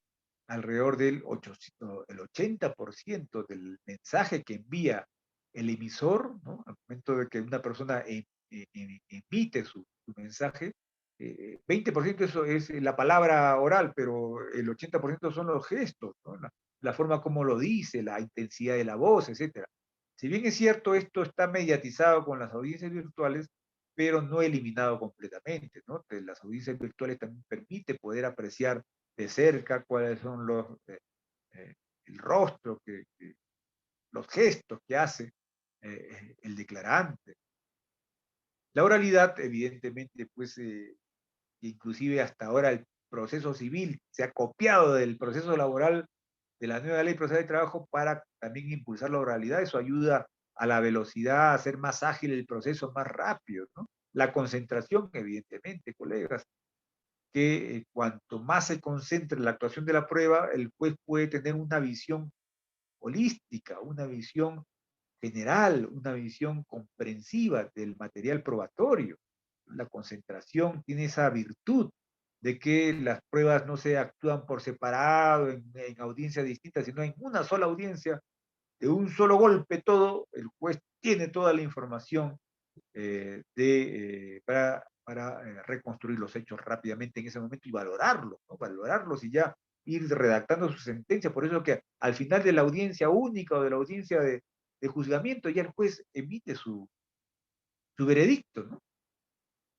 alrededor del 80% del mensaje que envía el emisor, ¿no? Al momento de que una persona emite su mensaje, 20% eso es la palabra oral, pero el 80% son los gestos, ¿no? La forma como lo dice, la intensidad de la voz, etcétera. Si bien es cierto, esto está mediatizado con las audiencias virtuales, pero no eliminado completamente, ¿no? Las audiencias virtuales también permite poder apreciar de cerca cuáles son eh, el rostro, los gestos que hace el declarante. La oralidad, evidentemente, pues, inclusive hasta ahora el proceso civil se ha copiado del proceso laboral de la nueva ley procesal de trabajo para también impulsar la oralidad. Eso ayuda a la velocidad, a hacer más ágil el proceso, más rápido, ¿no? La concentración, evidentemente, colegas, que cuanto más se concentre la actuación de la prueba, el juez puede tener una visión holística, una visión general, una visión comprensiva del material probatorio. La concentración tiene esa virtud de que las pruebas no se actúan por separado, en audiencias distintas, sino en una sola audiencia, de un solo golpe todo, el juez tiene toda la información para reconstruir los hechos rápidamente en ese momento y valorarlos, ¿no? Valorarlos y ya ir redactando su sentencia. Por eso que al final de la audiencia única o de la audiencia de juzgamiento, ya el juez emite su veredicto, ¿no?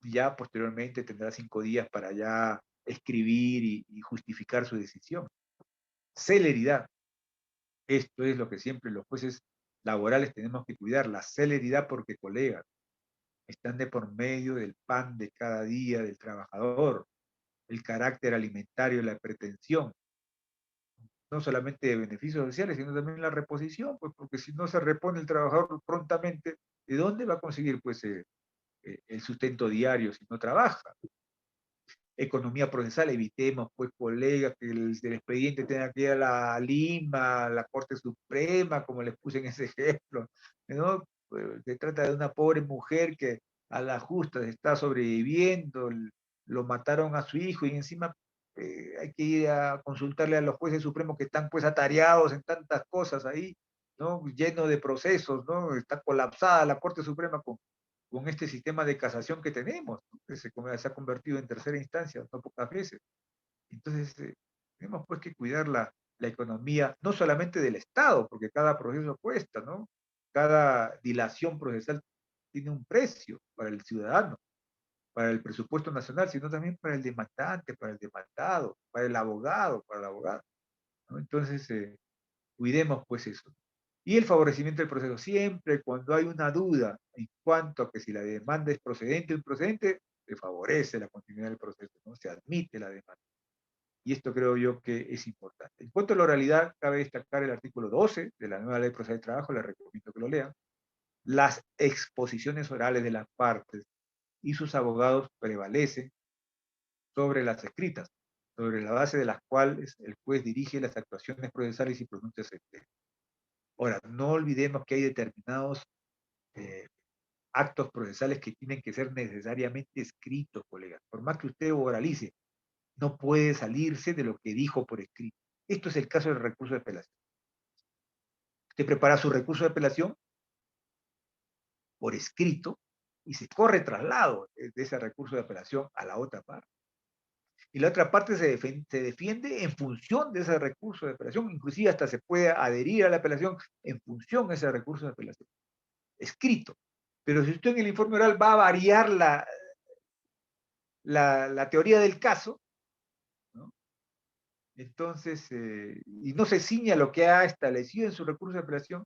Y ya posteriormente tendrá 5 días para ya escribir y justificar su decisión. Celeridad. Esto es lo que siempre los jueces laborales tenemos que cuidar, la celeridad, porque, colegas, están de por medio del pan de cada día del trabajador, el carácter alimentario, la pretensión, no solamente de beneficios sociales, sino también la reposición, pues porque si no se repone el trabajador prontamente, ¿de dónde va a conseguir pues el sustento diario si no trabaja? Economía procesal, evitemos, pues, colegas, que el expediente tenga que ir a la Lima, a la Corte Suprema, como les puse en ese ejemplo, ¿no? Pues, se trata de una pobre mujer que a la justa está sobreviviendo, lo mataron a su hijo y encima hay que ir a consultarle a los jueces supremos que están pues atareados en tantas cosas ahí, ¿no? Lleno de procesos, ¿no? Está colapsada la Corte Suprema con este sistema de casación que tenemos, ¿no? Que se ha convertido en tercera instancia no pocas veces. Entonces, tenemos pues que cuidar la economía, no solamente del Estado, porque cada proceso cuesta, ¿no? Cada dilación procesal tiene un precio para el ciudadano, para el presupuesto nacional, sino también para el demandante, para el demandado, para el abogado, para el abogado, ¿no? Entonces, Cuidemos pues eso. Y el favorecimiento del proceso. Siempre cuando hay una duda en cuanto a que si la demanda es procedente o improcedente, se favorece la continuidad del proceso, ¿no? Se admite la demanda. Y esto creo yo que es importante. En cuanto a la oralidad, cabe destacar el artículo 12 de la nueva ley procesal de trabajo, les recomiendo que lo lean. Las exposiciones orales de las partes y sus abogados prevalecen sobre las escritas, sobre la base de las cuales el juez dirige las actuaciones procesales y pronuncia sentencia. Ahora, no olvidemos que hay determinados eh, actos procesales que tienen que ser necesariamente escritos, colegas. Por más que usted oralice, no puede salirse de lo que dijo por escrito. Esto es el caso del recurso de apelación. Usted prepara su recurso de apelación por escrito y se corre traslado de ese recurso de apelación a la otra parte. Y la otra parte se defiende en función de ese recurso de apelación, inclusive hasta se puede adherir a la apelación en función de ese recurso de apelación, escrito. Pero si usted en el informe oral va a variar la teoría del caso, ¿no? Entonces, y no se ciña lo que ha establecido en su recurso de apelación,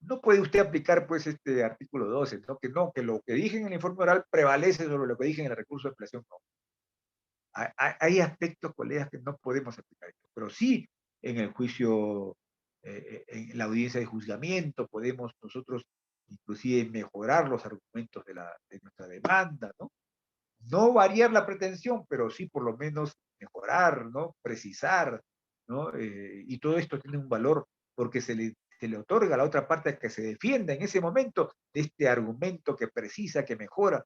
no puede usted aplicar pues este artículo 12, ¿no? Que lo que dije en el informe oral prevalece sobre lo que dije en el recurso de apelación, no. Hay aspectos, colegas, que no podemos aplicar esto, pero sí en el juicio, en la audiencia de juzgamiento, podemos nosotros inclusive mejorar los argumentos de nuestra demanda, ¿no? No variar la pretensión, pero sí por lo menos mejorar, ¿no? Precisar, ¿no? Y todo esto tiene un valor porque se le otorga a la otra parte que se defienda en ese momento de este argumento que precisa, que mejora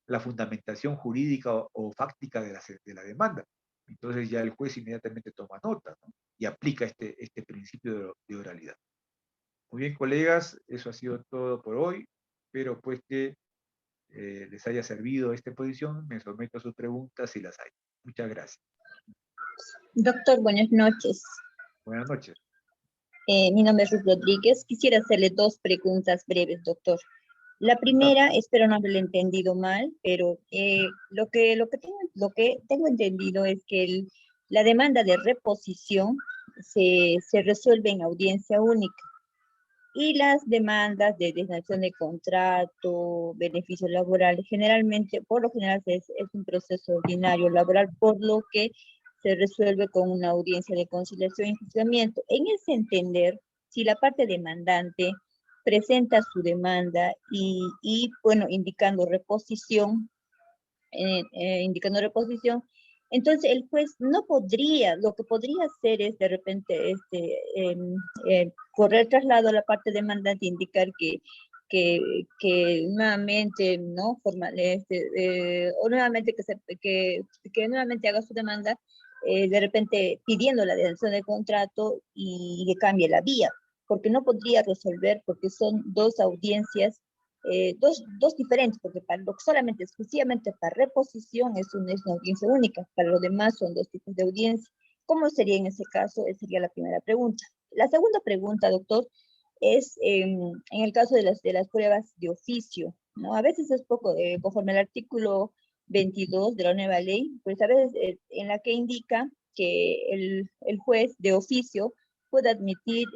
la fundamentación jurídica o fáctica de la demanda. Entonces ya el juez inmediatamente toma nota, ¿no? Y aplica este principio de oralidad. Muy bien, colegas, eso ha sido todo por hoy. Espero pues que les haya servido esta exposición. Me someto a sus preguntas si las hay. Muchas gracias. Doctor, buenas noches. Buenas noches. Mi nombre es Ruth Rodríguez. Quisiera hacerle dos preguntas breves, doctor. La Claro. primera, espero no haberle entendido mal, pero lo que tengo entendido es que la demanda de reposición se resuelve en audiencia única y las demandas de designación de contrato, beneficio laboral, generalmente, por lo general es un proceso ordinario laboral, por lo que se resuelve con una audiencia de conciliación y juzgamiento. En ese entender, si la parte demandante presenta su demanda bueno, indicando reposición, entonces el juez no podría, lo que podría hacer es de repente correr traslado a la parte demandante, indicar que nuevamente, ¿no? O nuevamente que nuevamente haga su demanda, de repente pidiendo la detención del contrato y que cambie la vía, porque no podría resolver, porque son dos audiencias dos diferentes, porque solamente, exclusivamente para reposición es una audiencia única, para lo demás son dos tipos de audiencia. ¿Cómo sería en ese caso? Esa sería la primera pregunta. La segunda pregunta, doctor, es en el caso de las pruebas de oficio, ¿no? A veces es poco, conforme al artículo 22 de la nueva ley, pues a veces en la que indica que el juez de oficio puede admitir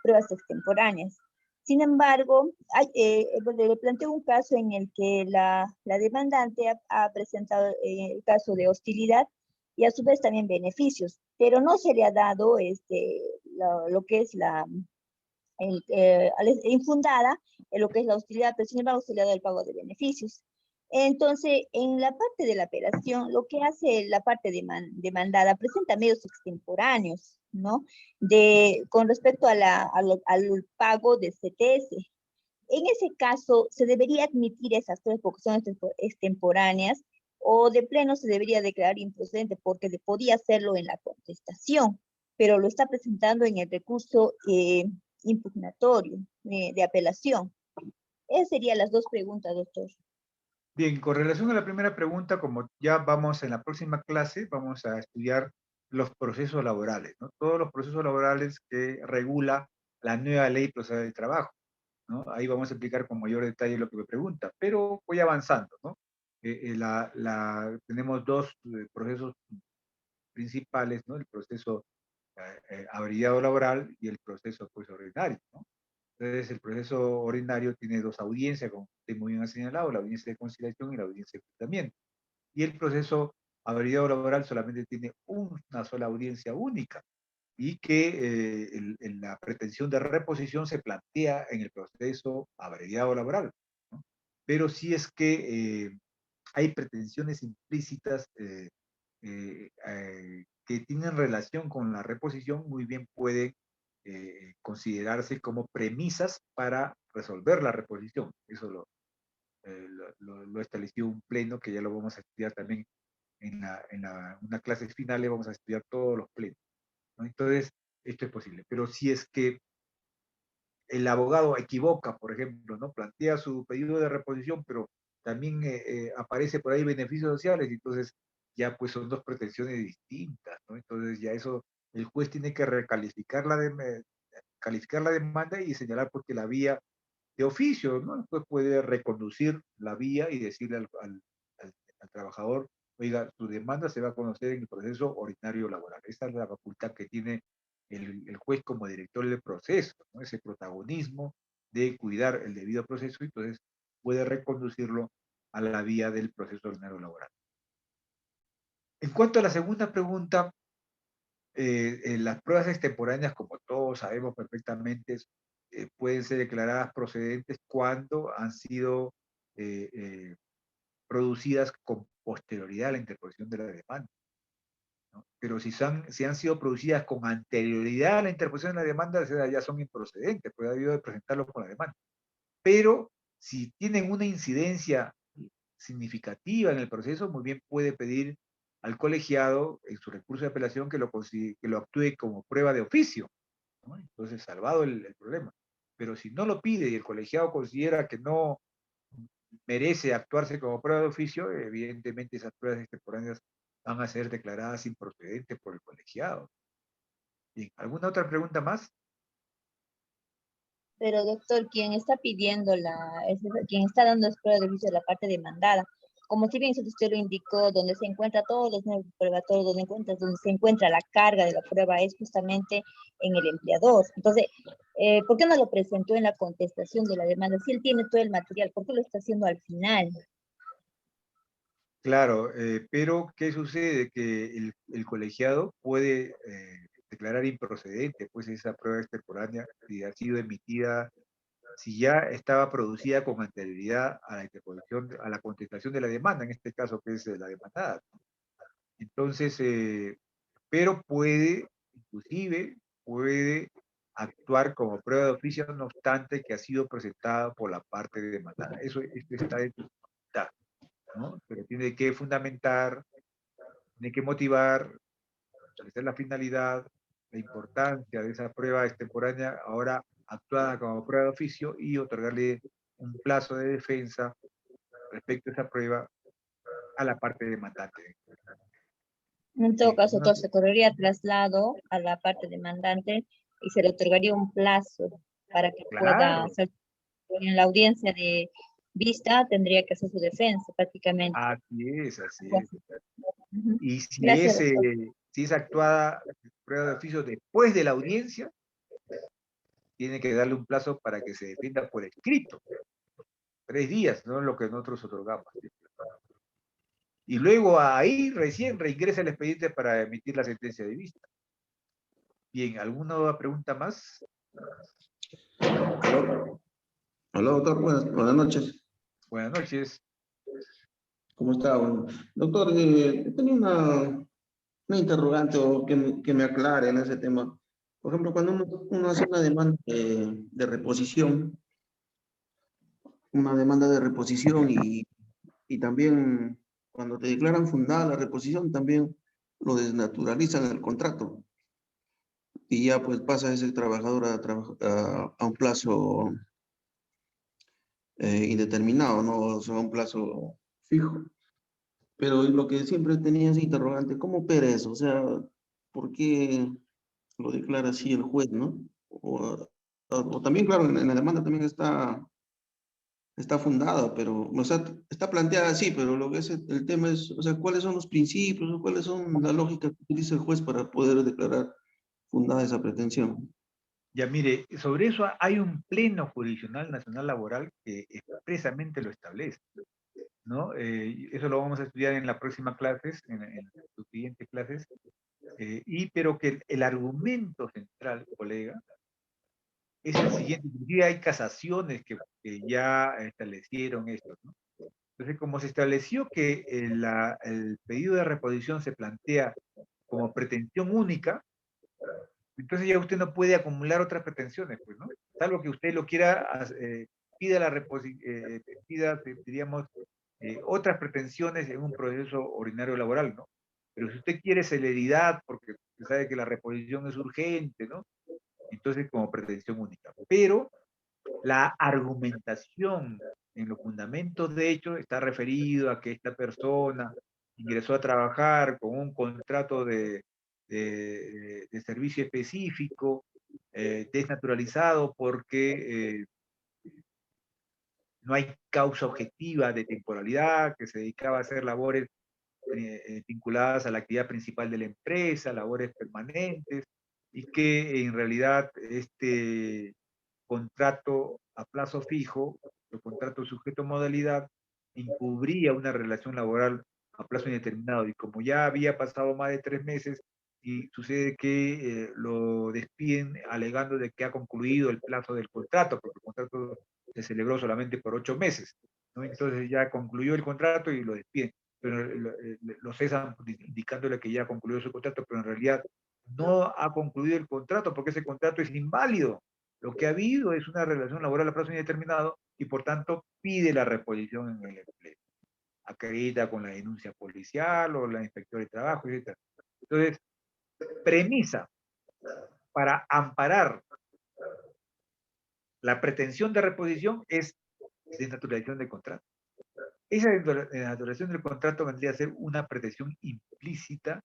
pruebas extemporáneas. Sin embargo, le planteo un caso en el que la demandante ha presentado el caso de hostilidad y a su vez también beneficios, pero no se le ha dado lo que es infundada en lo que es la hostilidad, pero sin embargo se le ha dado el pago de beneficios. Entonces, en la parte de la apelación, lo que hace la parte demandada presenta medios extemporáneos, ¿no? Con respecto al pago de CTS. En ese caso, ¿se debería admitir esas tres porque son extemporáneas o de pleno se debería declarar improcedente porque podía hacerlo en la contestación, pero lo está presentando en el recurso impugnatorio de apelación? Esas serían las dos preguntas, doctor. Bien, con relación a la primera pregunta, como ya vamos en la próxima clase, vamos a estudiar los procesos laborales, ¿no? Todos los procesos laborales que regula la nueva ley procesal del trabajo, ¿no? Ahí vamos a explicar con mayor detalle lo que me pregunta, pero voy avanzando, ¿no? Tenemos dos procesos principales, ¿no? El proceso abreviado laboral y el proceso pues ordinario, ¿no? Entonces, el proceso ordinario tiene dos audiencias, como usted muy bien ha señalado, la audiencia de conciliación y la audiencia de juzgamiento. Y el proceso abreviado laboral solamente tiene una sola audiencia única y que la pretensión de reposición se plantea en el proceso abreviado laboral, ¿no? Pero si es que hay pretensiones implícitas que tienen relación con la reposición, muy bien pueden considerarse como premisas para resolver la reposición. Eso lo estableció un pleno que ya lo vamos a estudiar también una clase final, le vamos a estudiar todos los plenos, ¿no? Entonces, esto es posible. Pero si es que el abogado equivoca, por ejemplo, ¿no? Plantea su pedido de reposición, pero también aparece por ahí beneficios sociales, entonces ya pues son dos pretensiones distintas, ¿no? Entonces ya eso, el juez tiene que recalificar calificar la demanda y señalar porque la vía de oficio, ¿no? El juez puede reconducir la vía y decirle al trabajador, oiga, su demanda se va a conocer en el proceso ordinario laboral. Esa es la facultad que tiene el juez como director del proceso, ¿no? Ese protagonismo de cuidar el debido proceso y entonces puede reconducirlo a la vía del proceso ordinario laboral. En cuanto a la segunda pregunta, las pruebas extemporáneas, como todos sabemos perfectamente, pueden ser declaradas procedentes cuando han sido eh, eh, producidas con posterioridad a la interposición de la demanda, ¿no? Pero si han sido producidas con anterioridad a la interposición de la demanda, ya son improcedentes, pues ha debido de presentarlo con la demanda. Pero si tienen una incidencia significativa en el proceso, muy bien puede pedir al colegiado en su recurso de apelación que lo actúe como prueba de oficio, ¿no? Entonces, salvado el problema. Pero si no lo pide y el colegiado considera que no merece actuarse como prueba de oficio, evidentemente esas pruebas extemporáneas van a ser declaradas improcedentes por el colegiado. Bien, ¿alguna otra pregunta más? Pero doctor, quien está pidiendo quien está dando las pruebas de juicio de la parte demandada, como si bien usted lo indicó, donde se encuentra todos los medios probatorios, donde se encuentra la carga de la prueba es justamente en el empleador. Entonces, ¿por qué no lo presentó en la contestación de la demanda? Si él tiene todo el material, ¿por qué lo está haciendo al final? Claro, pero ¿qué sucede? Que el colegiado puede declarar improcedente, pues esa prueba extemporánea, si ha sido emitida, si ya estaba producida con anterioridad a la interposición, a la contestación de la demanda, en este caso que es la demandada. Entonces, pero inclusive puede actuar como prueba de oficio, no obstante que ha sido presentada por la parte demandada. Esto está en su facultad, ¿no? Pero tiene que fundamentar, tiene que motivar, establecer la finalidad, la importancia de esa prueba extemporánea ahora actuada como prueba de oficio y otorgarle un plazo de defensa respecto a esa prueba a la parte demandante. En todo Bien, caso, todo se correría traslado a la parte demandante y se le otorgaría un plazo para que pueda claro, hacer en la audiencia de vista, tendría que hacer su defensa prácticamente. así es, así Algo es. así. Ujú. Y si Gracias, doctor. si es actuada prueba de oficio después de la audiencia, tiene que darle un plazo para que se defienda por escrito. 3 días, no es lo que nosotros otorgamos. Y luego ahí recién reingresa el expediente para emitir la sentencia de vista. Bien, ¿alguna pregunta más? Aló, aló, doctor, buenas noches. Buenas noches. ¿Cómo está? Bueno, doctor, tenía una interrogante o que me aclare en ese tema. Por ejemplo, cuando uno hace una demanda de reposición, y también cuando te declaran fundada la reposición, también lo desnaturalizan el contrato y ya pues pasa ese trabajador a un plazo indeterminado, ¿no? O sea, un plazo fijo. Pero lo que siempre tenía ese interrogante, ¿cómo opera eso? O sea, ¿por qué lo declara así el juez, no? O también, claro, en la demanda también está fundada, pero, o sea, está planteada así, pero lo que es el tema es, o sea, ¿cuáles son los principios o cuáles son la lógica que utiliza el juez para poder declarar fundada esa pretensión. Ya mire, sobre eso hay un pleno jurisdiccional nacional laboral que expresamente lo establece, ¿no? Eso lo vamos a estudiar en las próximas clases, en sus siguientes clases, pero que el argumento central, colega, es el siguiente. Inclusive hay casaciones que ya establecieron esto, ¿no? Entonces, como se estableció que el pedido de reposición se plantea como pretensión única, entonces ya usted no puede acumular otras pretensiones, pues, ¿no? Salvo que usted lo quiera, pida diríamos, otras pretensiones en un proceso ordinario laboral, ¿no? Pero si usted quiere celeridad, porque usted sabe que la reposición es urgente, ¿no? Entonces como pretensión única. Pero la argumentación en los fundamentos de hecho está referido a que esta persona ingresó a trabajar con un contrato de servicio específico, desnaturalizado porque no hay causa objetiva de temporalidad, que se dedicaba a hacer labores vinculadas a la actividad principal de la empresa, labores permanentes, y que en realidad este contrato a plazo fijo, el contrato sujeto a modalidad, encubría una relación laboral a plazo indeterminado. Y como ya había pasado más de 3 meses, y sucede que lo despiden alegando de que ha concluido el plazo del contrato, porque el contrato se celebró solamente por 8 meses, ¿no? Entonces ya concluyó el contrato y lo despiden, pero lo cesan indicándole que ya concluyó su contrato, pero en realidad no ha concluido el contrato porque ese contrato es inválido. Lo que ha habido es una relación laboral a plazo indeterminado y por tanto pide la reposición en el empleo. Acredita con la denuncia policial o la inspectora de trabajo, etc. Entonces, premisa para amparar la pretensión de reposición es desnaturalización del contrato. Esa desnaturalización del contrato vendría a ser una pretensión implícita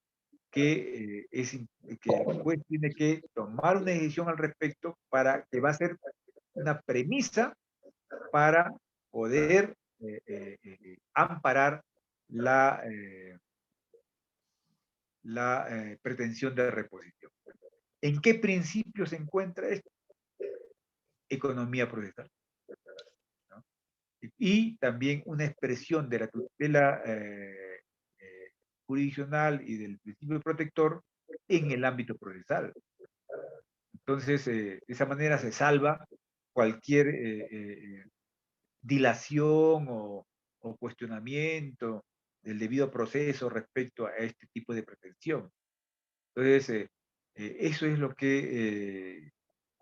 que el juez tiene que tomar una decisión al respecto para que va a ser una premisa para poder amparar la pretensión de reposición. ¿En qué principio se encuentra esto? Economía procesal, ¿no? Y también una expresión de la tutela jurisdiccional y del principio protector en el ámbito procesal. Entonces, de esa manera se salva cualquier dilación o cuestionamiento del debido proceso respecto a este tipo de pretensión. Entonces, eso es lo que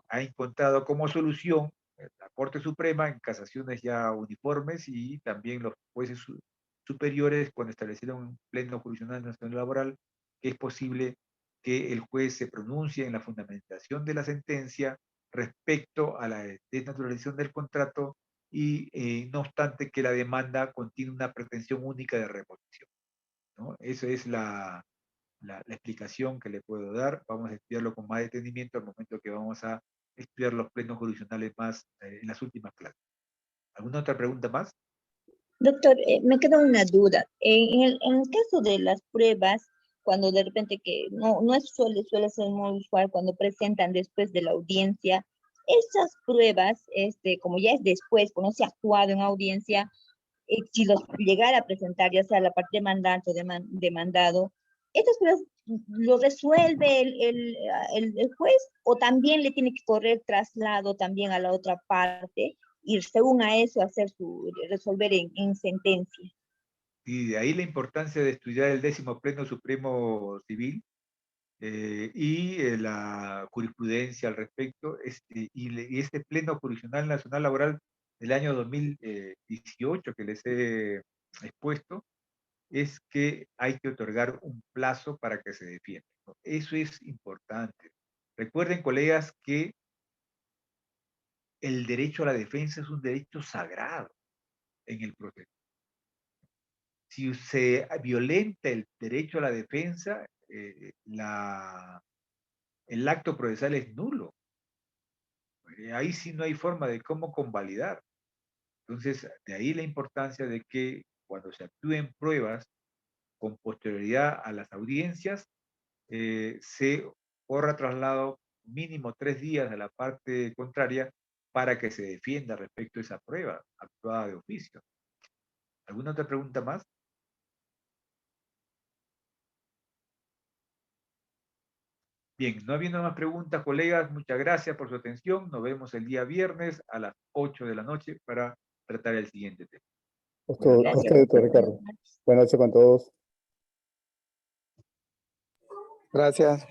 ha encontrado como solución la Corte Suprema en casaciones ya uniformes y también los jueces superiores cuando establecieron un pleno jurisdiccional nacional laboral que es posible que el juez se pronuncie en la fundamentación de la sentencia respecto a la desnaturalización del contrato y no obstante que la demanda contiene una pretensión única de reposición, ¿no? Esa es la explicación que le puedo dar. Vamos a estudiarlo con más detenimiento al momento que vamos a estudiar los plenos jurisdiccionales más en las últimas clases. ¿Alguna otra pregunta más? Doctor, me queda una duda. En el caso de las pruebas, cuando de repente que no suele ser muy usual cuando presentan después de la audiencia, esas pruebas, como ya es después, cuando se ha actuado en audiencia, si los llegara a presentar, ya sea la parte demandante o demandado, ¿estas pruebas lo resuelve el juez o también le tiene que correr traslado también a la otra parte y según a eso resolver en sentencia? Y de ahí la importancia de estudiar el 10º Pleno Supremo Civil la jurisprudencia al respecto, y este Pleno Jurisdiccional Nacional Laboral del año 2018 que les he expuesto, es que hay que otorgar un plazo para que se defienda, ¿no? Eso es importante. Recuerden, colegas, que el derecho a la defensa es un derecho sagrado en el proceso. Si se violenta el derecho a la defensa, el acto procesal es nulo. Ahí sí no hay forma de cómo convalidar. Entonces, de ahí la importancia de que cuando se actúen pruebas con posterioridad a las audiencias, se corra traslado mínimo 3 días a la parte contraria para que se defienda respecto a esa prueba actuada de oficio. ¿Alguna otra pregunta más? Bien, no habiendo más preguntas, colegas, muchas gracias por su atención. Nos vemos el día viernes a las 8 de la noche para tratar el siguiente tema. Doctor Ricardo. Buenas noches con todos. Gracias.